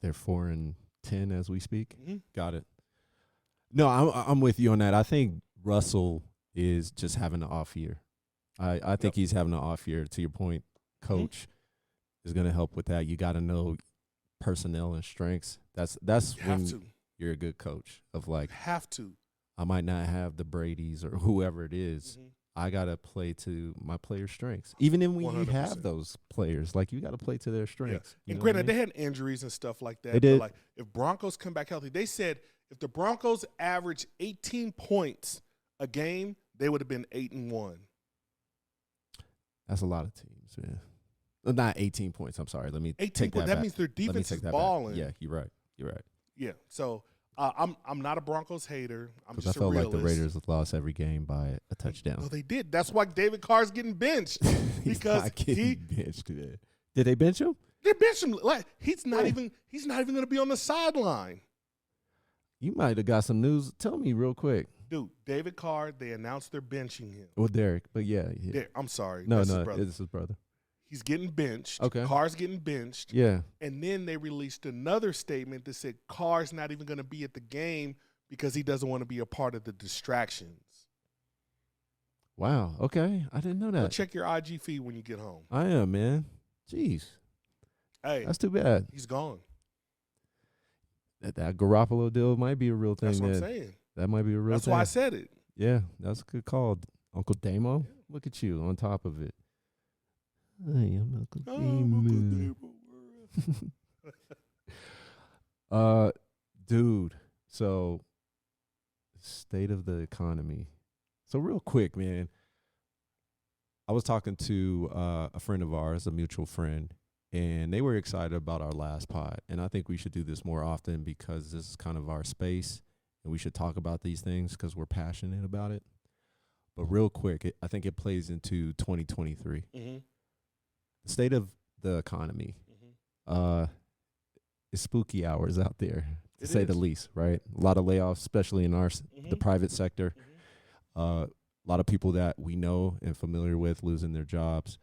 They're 4-10 as we speak. Mm-hmm. Got it. No, I'm with you on that. I think Russell is just having an off year. I think he's having an off year. To your point, coach is going to help with that. You got to know personnel and strengths. That's when you're a good coach. Of like, have to. I might not have the Bradys or whoever it is. Mm-hmm. I got to play to my players' strengths. Even when you 100%. have those players, like you got to play to their strengths. Yeah. And granted, they had injuries and stuff like that. They did. But like, if Broncos come back healthy, they said if the Broncos average 18 points a game, they would have been 8-1. That's a lot of teams, man. Not 18 points. I'm sorry. Let me 18 take points. that That back. means their defense is back. balling. Yeah, you're right. You're right. Yeah. So I'm not a Broncos hater. I'm Because I just felt a realist. like the Raiders lost every game by a touchdown. Well, they did. That's why David Carr's getting benched. He's because not getting benched today. Did they bench him? they benched him. Like he's not even going to be on the sideline. You might have got some news. Tell me real quick. Dude, David Carr, they announced they're benching him. Well, Derek, but yeah. I'm sorry. No, That's no, his brother. it's his brother. He's getting benched. Okay. Carr's getting benched. Yeah. And then they released another statement that said Carr's not even going to be at the game because he doesn't want to be a part of the distractions. Wow. Okay. I didn't know So that. check your IG feed when you get home. I am, man. Jeez. Hey, That's too bad. he's gone. That Garoppolo deal might be a real thing. That's what I'm then. saying. That might be a real That's thing. why I said it. Yeah, that's a good call. Uncle Damo. Look at you on top of it. I am Uncle Damo. Dude, so state of the economy. So real quick, man, I was talking to a friend of ours, a mutual friend, and they were excited about our last pod. And I think we should do this more often because this is kind of our space, and we should talk about these things because we're passionate about it. But real quick, I think it plays into 2023. Mm-hmm. The state of the economy. It's spooky hours out there, to say the least, right? A lot of layoffs, especially in the private sector. A lot of people that we know and familiar with losing their jobs.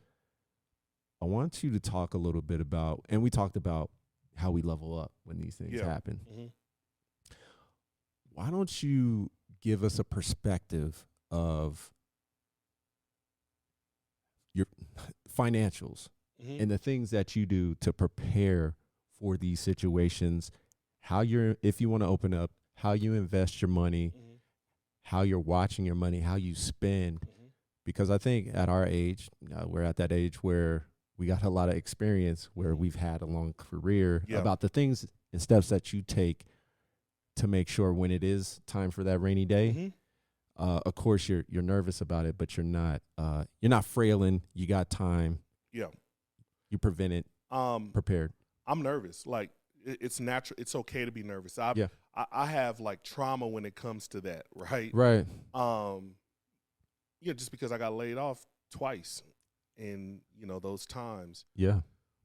I want you to talk a little bit about, and we talked about how we level up when these things happen. Why don't you give us a perspective of your financials and the things that you do to prepare for these situations, if you want to open up, how you invest your money, how you're watching your money, how you spend. Because I think at our age, we're at that age where we got a lot of experience, where we've had a long career about the things and steps that you take to make sure when it is time for that rainy day. Of course, you're nervous about it, but you're not frailing. You got time. Yeah, you prevent it. Prepared. I'm nervous. Like it's natural. It's okay to be nervous. I have like trauma when it comes to that. Right. Right. Just because I got laid off twice, in those times. Yeah.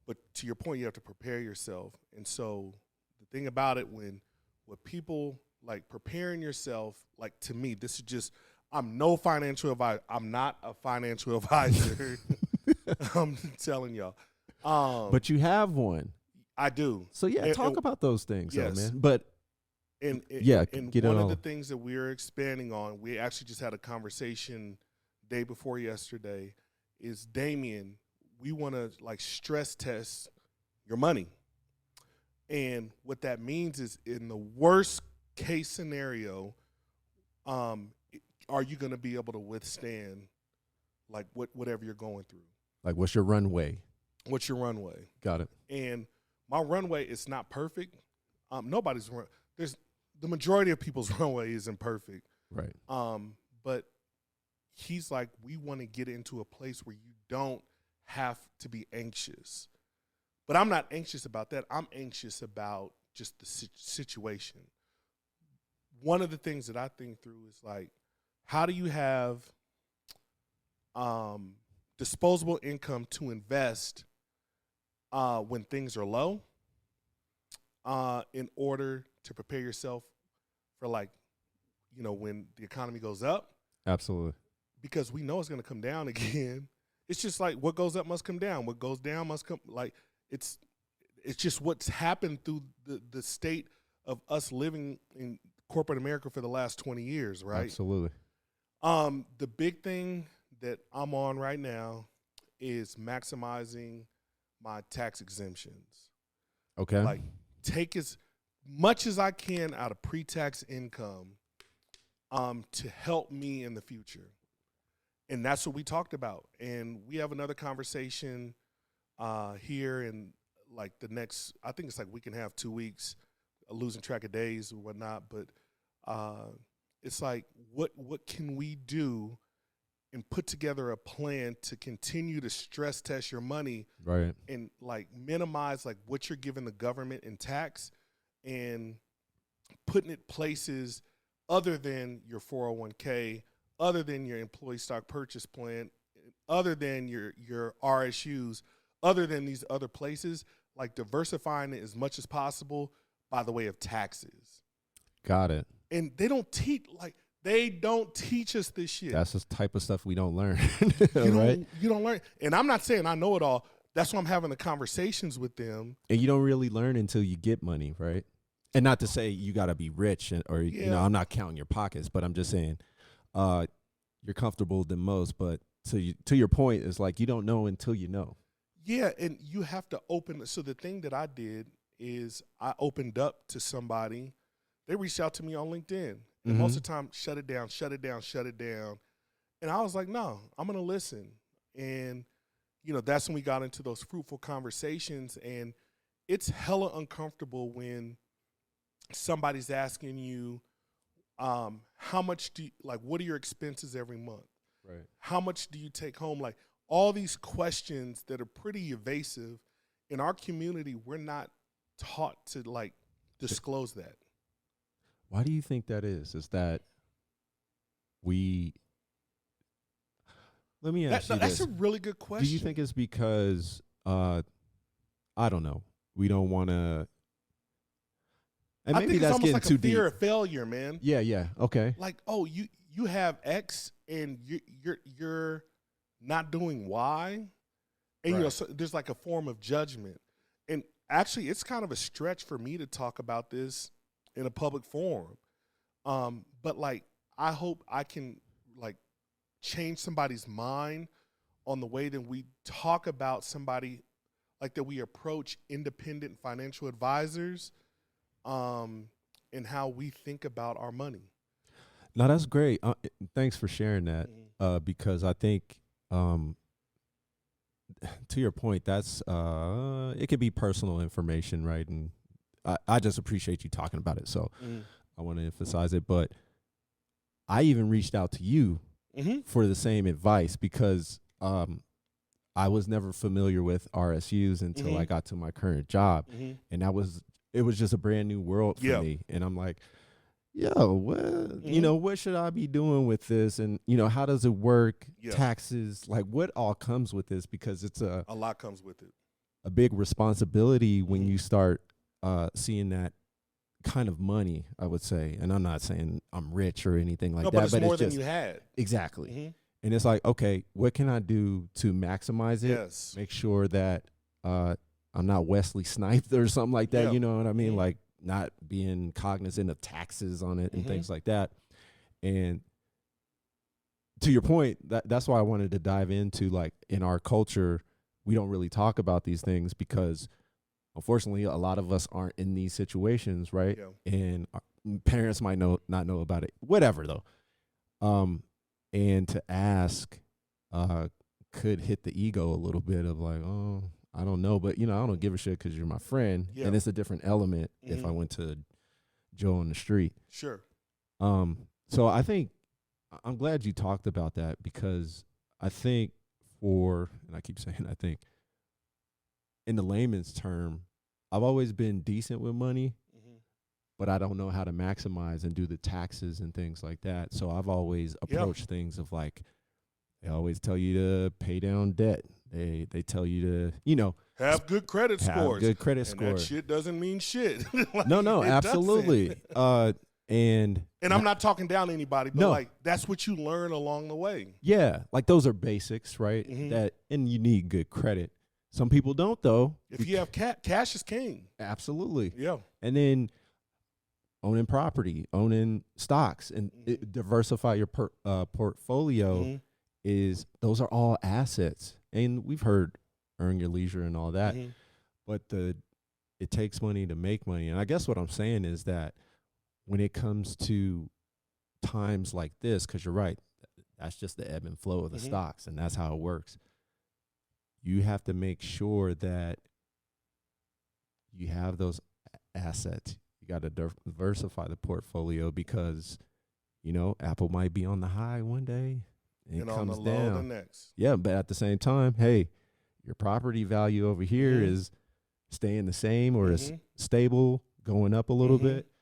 But to your point, you have to prepare yourself. And so the thing about it, when people like preparing yourself, like to me, this is just, I'm no financial advisor. I'm not a financial advisor. I'm telling y'all. But you have one. I do. So talk about those things, yes. man. But and get one it of on. the things that we're expanding on, we actually just had a conversation day before yesterday, is Damien, we want to like stress test your money. And what that means is, in the worst case scenario, are you going to be able to withstand like whatever you're going through? Like, what's your runway? What's your runway? Got it. And my runway is not perfect. There's the majority of people's runway isn't perfect. Right. But he's like, we want to get into a place where you don't have to be anxious. But I'm not anxious about that. I'm anxious about just the situation. One of the things that I think through is like, how do you have disposable income to invest when things are low, in order to prepare yourself for, like, when the economy goes up, Absolutely. because we know it's going to come down again. It's just like what goes up must come down. What goes down must come. Like, it's just what's happened through the state of us living in corporate America for the last 20 years, right? Absolutely. The big thing that I'm on right now is maximizing my tax exemptions. Okay. Like, take as much as I can out of pre-tax income to help me in the future. And that's what we talked about. And we have another conversation here in, like, the next, I think it's like week and a half, 2 weeks, losing track of days and whatnot. But it's like, what can we do and put together a plan to continue to stress test your money, right, and, like, minimize, like, what you're giving the government in tax and putting it places other than your 401k, other than your employee stock purchase plan, other than your RSUs, other than these other places, like diversifying it as much as possible by the way of taxes. Got it. And they don't teach us this shit. That's the type of stuff we don't learn, right? You don't learn. And I'm not saying I know it all. That's why I'm having the conversations with them. And you don't really learn until you get money, right? And not to say you got to be rich or, I'm not counting your pockets, but I'm just saying you're comfortable than most. But to your point, it's like you don't know until you know. Yeah, and you have to open. So the thing that I did is I opened up to somebody. They reached out to me on LinkedIn. And most of the time, shut it down. And I was like, no, I'm going to listen. And, that's when we got into those fruitful conversations. And it's hella uncomfortable when somebody's asking you, how much what are your expenses every month? Right. How much do you take home? Like, all these questions that are pretty evasive. In our community, we're not taught to, like, disclose that. Why do you think that is? Is that let me ask you this. That's a really good question. Do you think it's because, I don't know, we don't want to, and maybe that's getting too deep. Fear of failure, man. Yeah, okay. Like, oh, you have X and you're not doing Y, and right. So there's like a form of judgment. And actually, it's kind of a stretch for me to talk about this in a public forum. But, like, I hope I can, like, change somebody's mind on the way that we talk about somebody, like, that we approach independent financial advisors, and how we think about our money. No, that's great. Thanks for sharing that. Because I think, to your point, that's it could be personal information, right? And I just appreciate you talking about it. So I want to emphasize it. But I even reached out to you for the same advice because I was never familiar with RSUs until I got to my current job. And it was just a brand new world for me. And I'm like, yo, what should I be doing with this? And, how does it work? Taxes, like, what all comes with this? Because it's a lot comes with it. A big responsibility when you start seeing that kind of money, I would say. And I'm not saying I'm rich or anything like that. But it's more it's than just, you had. Exactly. And it's like, okay, what can I do to maximize it? Yes. Make sure that I'm not Wesley Snipes or something like that. You know what I mean? Like, not being cognizant of taxes on it and things like that. And to your point, that's why I wanted to dive into, like, in our culture, we don't really talk about these things because, unfortunately, a lot of us aren't in these situations, right? Yeah. And our parents might not know about it, whatever, though. And to ask could hit the ego a little bit of, like, oh, I don't know, but, I don't give a shit because you're my friend. And it's a different element if I went to Joe on the street. Sure. So I think I'm glad you talked about that because I think and I keep saying I think, in the layman's term, I've always been decent with money, but I don't know how to maximize and do the taxes and things like that. So I've always approached things of, like, they always tell you to pay down debt. They tell you to, have good credit have scores. good credit And scores. that shit doesn't mean shit. Like, No, it absolutely. doesn't. And I'm not talking down to anybody, but No. like that's what you learn along the way. yeah, like those are basics, right? Mhm. And you need good credit. Some people don't though. If you have cash is king. Absolutely. Yeah. And then owning property, owning stocks, and diversify your portfolio Mhm. those are all assets. And we've heard earn your leisure and all that, Mhm. but it takes money to make money. And I guess what I'm saying is that when it comes to times like this, because you're right, that's just the ebb and flow of the Mhm. stocks, and that's how it works. You have to make sure that you have those assets. You got to diversify the portfolio because, Apple might be on the high one day and it on comes the low the down. next. Yeah, but at the same time, hey, your property value over here Mhm. is staying the same or is Mhm. stable, going up a little Mhm. bit.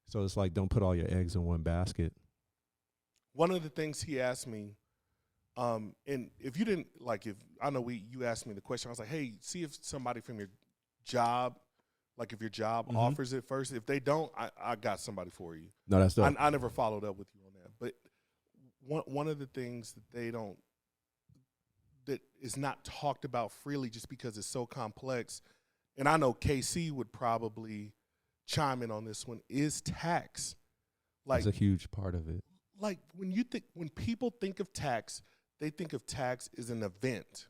So it's like, don't put all your eggs in one basket. One of the things he asked me, and if you didn't if I know you asked me the question, I was like, hey, see if somebody from your job, like if your job Mhm. offers it first. If they don't, I got somebody for you. No, that's dope. I never followed up with you on that. But one of the things that is not talked about freely just because it's so complex, and I know KC would probably chime in on this one, is tax. Like That's a huge part of it. like when people think of tax, they think of tax as an event.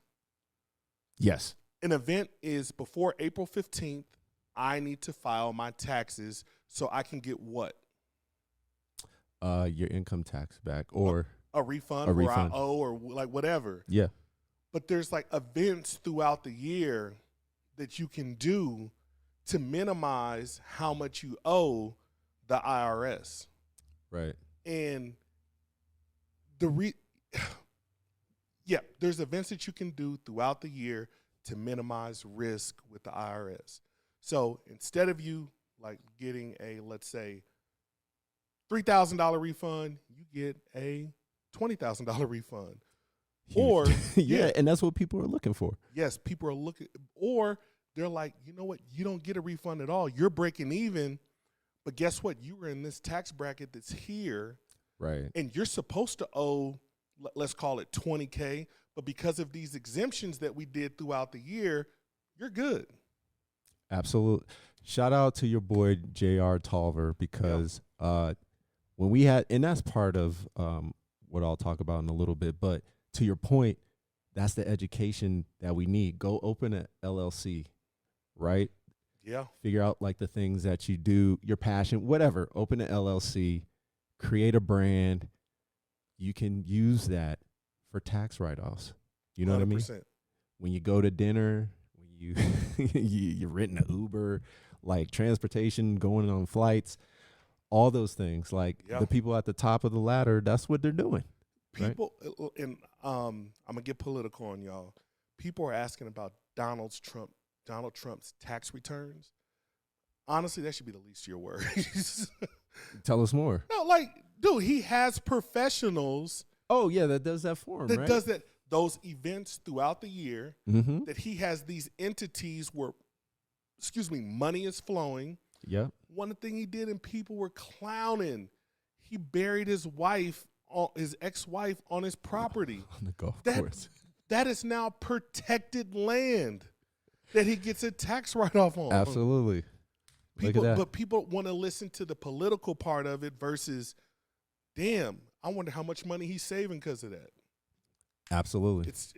Yes. An event is before April 15th, I need to file my taxes so I can get what? Your income tax back or A refund A where refund. I owe or like whatever. yeah. But there's like events throughout the year that you can do to minimize how much you owe the IRS. Right. And there's events that you can do throughout the year to minimize risk with the IRS. So instead of you like getting a, let's say, $3,000 refund, you get a $20,000 refund. Huge. Or yeah, and that's what people are looking for. yes, people are looking, or they're like, you know what, you don't get a refund at all. You're breaking even, but guess what? You were in this tax bracket that's here, Right. and you're supposed to owe, let's call it $20K, but because of these exemptions that we did throughout the year, you're good. Absolutely. Shout out to your boy J.R. Tolver because when we had, and that's part of what I'll talk about in a little bit, but to your point, that's the education that we need. Go open an LLC, right? Yeah. Figure out like the things that you do, your passion, whatever. Open an LLC, create a brand. You can use that for tax write-offs. You know 100%. What I mean? When you go to dinner, when you're renting an Uber, like transportation, going on flights, all those things. Like the people at the top of the ladder, that's what they're doing. People, right? And I'm gonna get political on y'all. People are asking about Donald Trump's tax returns. Honestly, that should be the least of your worries. Tell us more. No, like, dude, he has professionals. Oh yeah, that does that for him. That right? does that. Those events throughout the year. Mm-hmm. That he has these entities where, money is flowing. Yeah. One thing he did, and people were clowning. He buried his ex-wife on his property. On the golf course. That is now protected land that he gets a tax write-off on. Absolutely. Look at that. But people want to listen to the political part of it versus, damn, I wonder how much money he's saving because of that. Absolutely. It's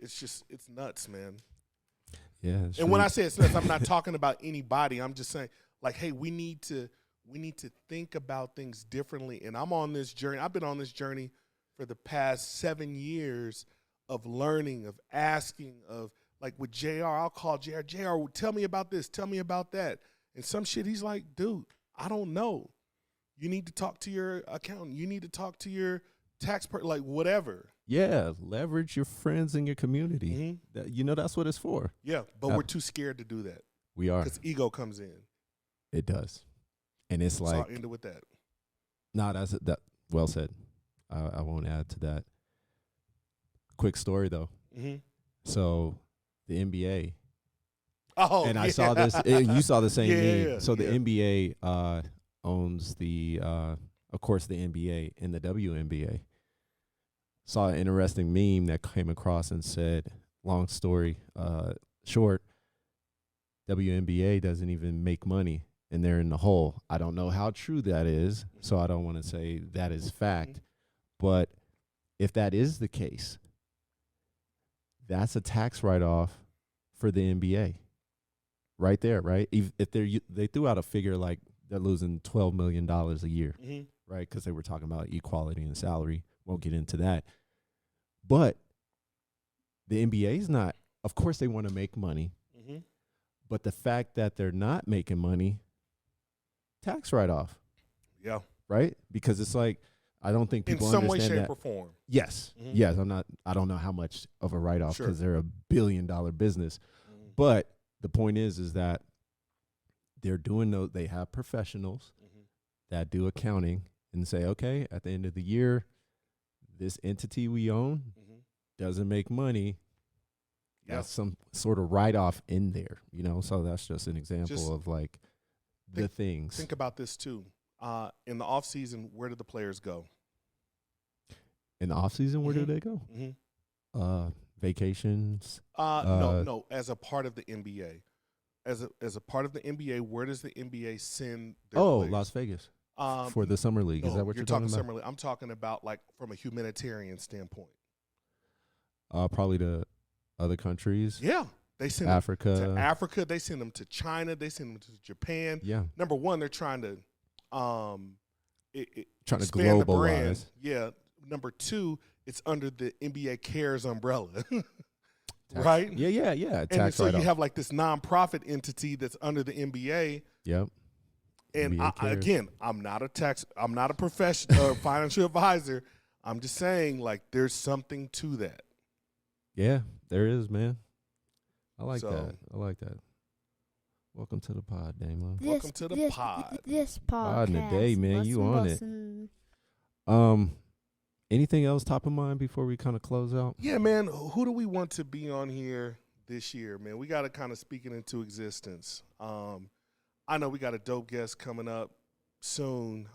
nuts, man. Yeah. And when I say it's nuts, I'm not talking about anybody. I'm just saying, like, hey, we need to think about things differently. And I'm on this journey. I've been on this journey for the past 7 years of learning, of asking, of like with JR, I'll call JR, tell me about this, tell me about that. And some shit, he's like, dude, I don't know. You need to talk to your accountant. You need to talk to your tax like whatever. Yeah, leverage your friends in your community. Mm-hmm. That's what it's for. Yeah, but we're too scared to do that. We are. Because ego comes in. It does. And it's like. So I'll end it with that. No, that's well said. I won't add to that. Quick story, though. Mm-hmm. So the NBA. Oh, And I yeah. saw this. You saw the same meme. Yeah, So the yeah. NBA owns the, of course, the NBA and the WNBA. Saw an interesting meme that came across and said, long story short, WNBA doesn't even make money and they're in the hole. I don't know how true that is, so I don't want to say that is fact. But if that is the case, that's a tax write-off for the NBA. Right there, right? If they threw out a figure like they're losing $12 million a year, right? Because they were talking about equality and salary. Won't get into that. But the NBA is not, of course they want to make money, but the fact that they're not making money, tax write-off. Yeah. Right? Because it's like, I don't think people in some way, understand shape, that. or form. Yes. Yes. I don't know how much of a write-off because they're $1 billion business. But the point is that they're doing those, they have professionals that do accounting and say, okay, at the end of the year, this entity we own doesn't make money. That's some sort of write-off in there, you know? So that's just an example of like the things. Think about this too. In the off season, where do the players go? In the off season, where do they go? Vacations. No. As a part of the NBA, as a part of the NBA, where does the NBA send their players? Las Vegas for the summer league. No, Is that what you're talking about? Summer league. I'm talking about like from a humanitarian standpoint. Probably to other countries. Yeah, they send Africa. them to Africa. They send them to China. They send them to Japan. Yeah. Number one, they're trying to trying to expand the brand. globalize. Yeah. Number two, it's under the NBA Cares umbrella, right? Yeah. And Tax so you write-off. have like this nonprofit entity that's under the NBA. Yep. And NBA Cares. again, I'm not a professional financial advisor. I'm just saying, like, there's something to that. Yeah, there is, man. I like So- that. I like that. Welcome to the pod, Damo. Welcome to the pod. This Pod podcast. in the day, man. You on it. Anything else top of mind before we kind of close out? Yeah, man. Who do we want to be on here this year, man? We got to kind of speak it into existence. I know we got a dope guest coming up soon.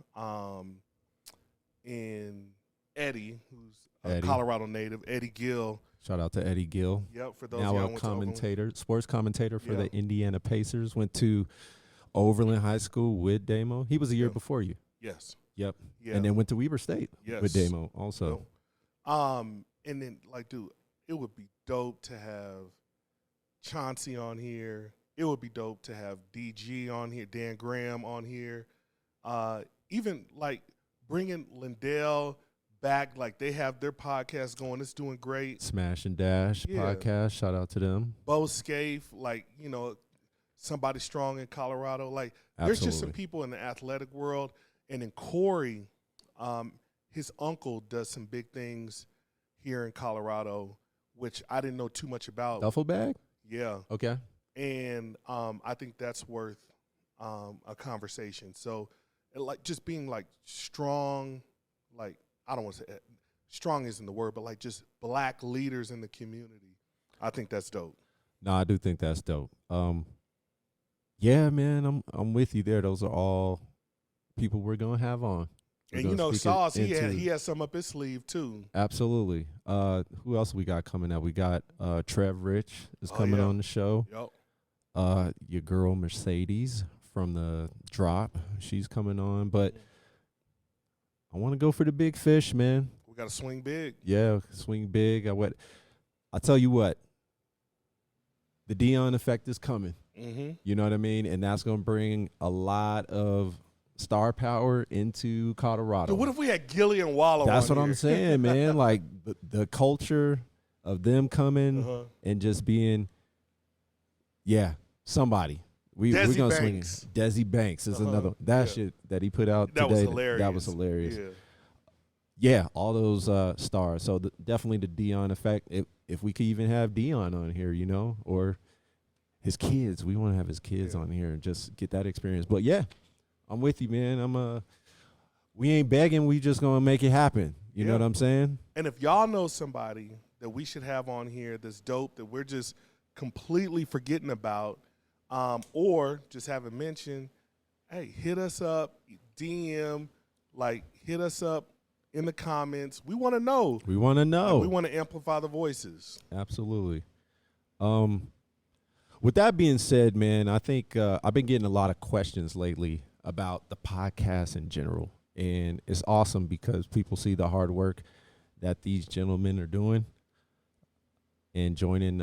In Eddie, who's a Eddie. Colorado native, Eddie Gill. Shout out to Eddie Gill. Yep, for those Now of y'all a who went to Oakland. commentator, sports commentator for Yeah. the Indiana Pacers. Went to Overland High School with Damo. He was a year Yeah. before you. Yes. Yep. Yeah. And then went to Weber State Yes. with Damo also. And then, like, dude, it would be dope to have Chauncey on here. It would be dope to have DG on here, Dan Graham on here. Even, like, bringing Lindell back. Like, they have their podcast going. It's doing great. Smash and Dash Yeah. podcast. Shout out to them. Bo Scaife, like, you know, somebody strong in Colorado. Like, there's just some Absolutely. people in the athletic world. And then Corey, his uncle does some big things here in Colorado, which I didn't know too much about. Duffel bag? Yeah. Okay. And I think that's worth a conversation. So, like, just being, like, strong, like, I don't want to say strong isn't the word, but, like, just black leaders in the community. I think that's dope. No, I do think that's dope. Yeah, man, I'm with you there. Those are all people we're gonna have on. We're And, gonna you know, speak Sauce, he into- has some up his sleeve, too. Absolutely. Who else we got coming out? We got Trev Rich is coming yeah. on the show. Yep. Your girl Mercedes from the Drop, she's coming on. But I want to go for the big fish, man. We got to swing big. Yeah, swing big. I tell you what, the Dion effect is coming. Mm-hmm. You know what I mean? And that's going to bring a lot of star power into Colorado. Dude, what if we had Gilly and Wallow That's on what here? I'm saying, man. Like the culture of them coming Uh-huh. and just being, somebody. We're Desi gonna Banks. swing it. Desi Banks is Uh-huh. another that Yeah. shit that he put out That today. was hilarious. That was hilarious. Yeah. Yeah, all those stars. So definitely the Dion effect. If we could even have Dion on here, you know, or his kids. We want to have his kids on here and just get that experience. But yeah, I'm with you, man. We ain't begging. We just gonna make it happen. You know what I'm saying? And if y'all know somebody that we should have on here that's dope, that we're just completely forgetting about, or just haven't mentioned, hey, hit us up, DM, hit us up in the comments. We want to know. We want to know. We want to amplify the voices. Absolutely. With that being said, man, I think I've been getting a lot of questions lately about the podcast in general. And it's awesome because people see the hard work that these gentlemen are doing and joining.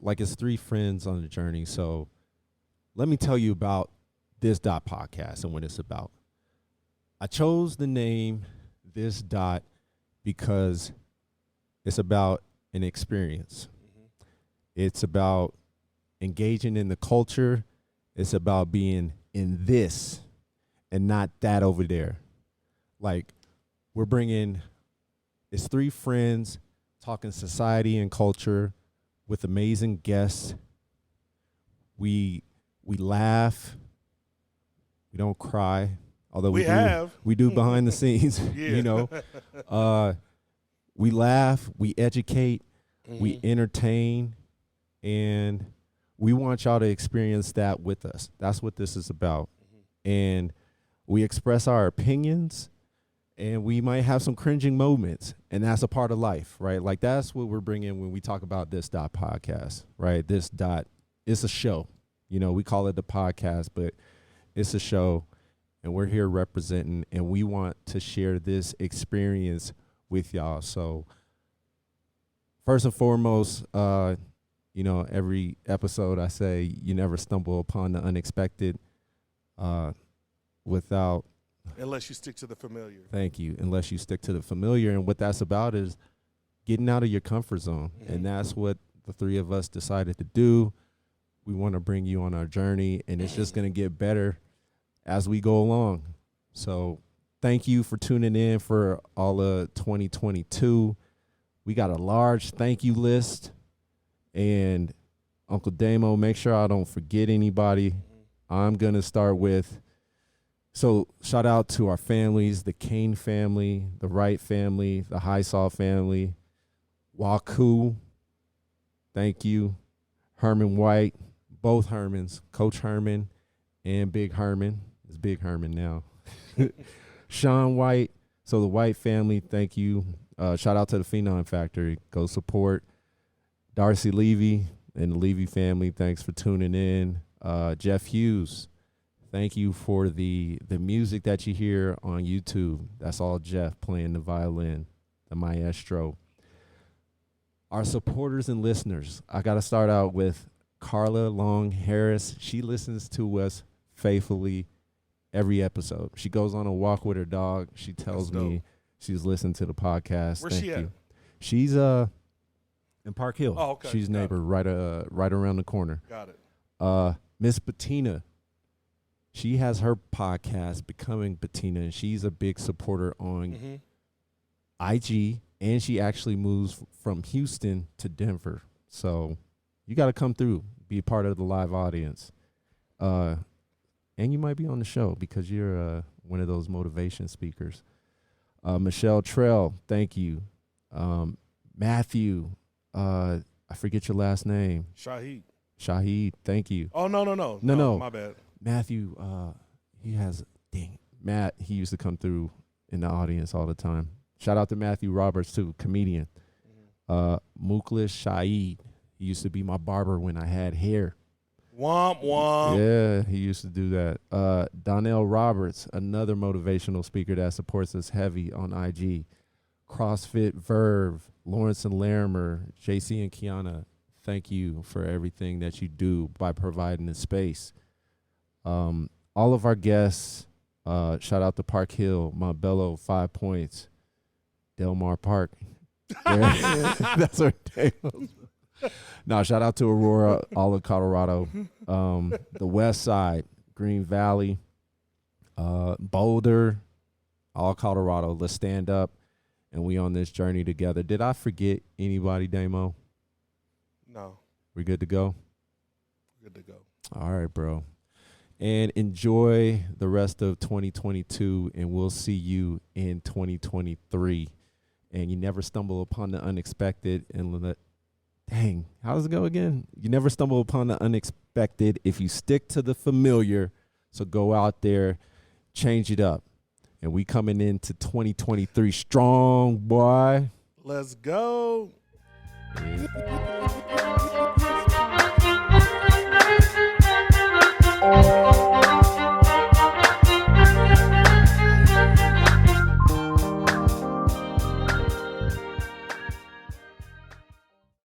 It's 3 friends on the journey. So let me tell you about this.podcast and what it's about. I chose the name this dot because it's about an experience. Mm-hmm. It's about engaging in the culture. It's about being in this and not that over there. We're bringing, it's 3 friends talking society and culture with amazing guests. We laugh. We don't cry, although we do behind the scenes. We laugh, we educate, we entertain, and we want y'all to experience that with us. That's what this is about. And we express our opinions, and we might have some cringing moments, and that's a part of life, right? That's what we're bringing when we talk about this.podcast, right? It's a show. We call it the podcast, but it's a show, and we're here representing, and we want to share this experience with y'all. So first and foremost, every episode I say you never stumble upon the unexpected unless you stick to the familiar. Thank you. Unless you stick to the familiar. And what that's about is getting out of your comfort zone. Mm-hmm. And that's what the 3 of us decided to do. We want to bring you on our journey, and it's just going to get better as we go along. So thank you for tuning in for all of 2022. We got a large thank you list. And Uncle Damo, make sure I don't forget anybody. I'm going to start with, so shout out to our families, the Cain family, the Wright family, the Highsaw family, Waku, thank you, Herman White, both Hermans, Coach Herman and Big Herman. It's Big Herman now. Sean White, so the White family, thank you. Shout out to the Phenom Factory. Go support Darcy Levy and the Levy family. Thanks for tuning in. Jeff Hughes, thank you for the music that you hear on YouTube. That's all Jeff playing the violin, the maestro. Our supporters and listeners, I got to start out with Carla Long Harris. She listens to us faithfully every episode. She goes on a walk with her dog. She tells me she's listened to the podcast. Where's she at? She's in Park Hill. Oh, okay. She's neighbor right around the corner. Got it. Miss Bettina, she has her podcast, Becoming Bettina, and she's a big supporter on IG, and she actually moves from Houston to Denver. So you got to come through, be a part of the live audience. And you might be on the show because you're one of those motivation speakers. Michelle Trell, thank you. Matthew, I forget your last name. Shahid, thank you. Oh, no. My bad. Matthew, Matt, he used to come through in the audience all the time. Shout out to Matthew Roberts, too, comedian. Muklish Shahid, he used to be my barber when I had hair. Womp, womp. Yeah, he used to do that. Donnell Roberts, another motivational speaker that supports us heavy on IG. CrossFit Verve, Lawrence and Larimer, JC and Kiana, thank you for everything that you do by providing the space. All of our guests, shout out to Park Hill, Montbello, 5 Points, Delmar Park. That's our name. No, shout out to Aurora, all of Colorado, the West Side, Green Valley, Boulder, all Colorado. Let's stand up, and we on this journey together. Did I forget anybody, Damo? No. We good to go? Good to go. All right, bro. And enjoy the rest of 2022, and we'll see you in 2023. And you never stumble upon the unexpected, and Dang, how does it go again? You never stumble upon the unexpected if you stick to the familiar. So go out there, change it up. And we coming into 2023 strong, boy. Let's go. Yeah.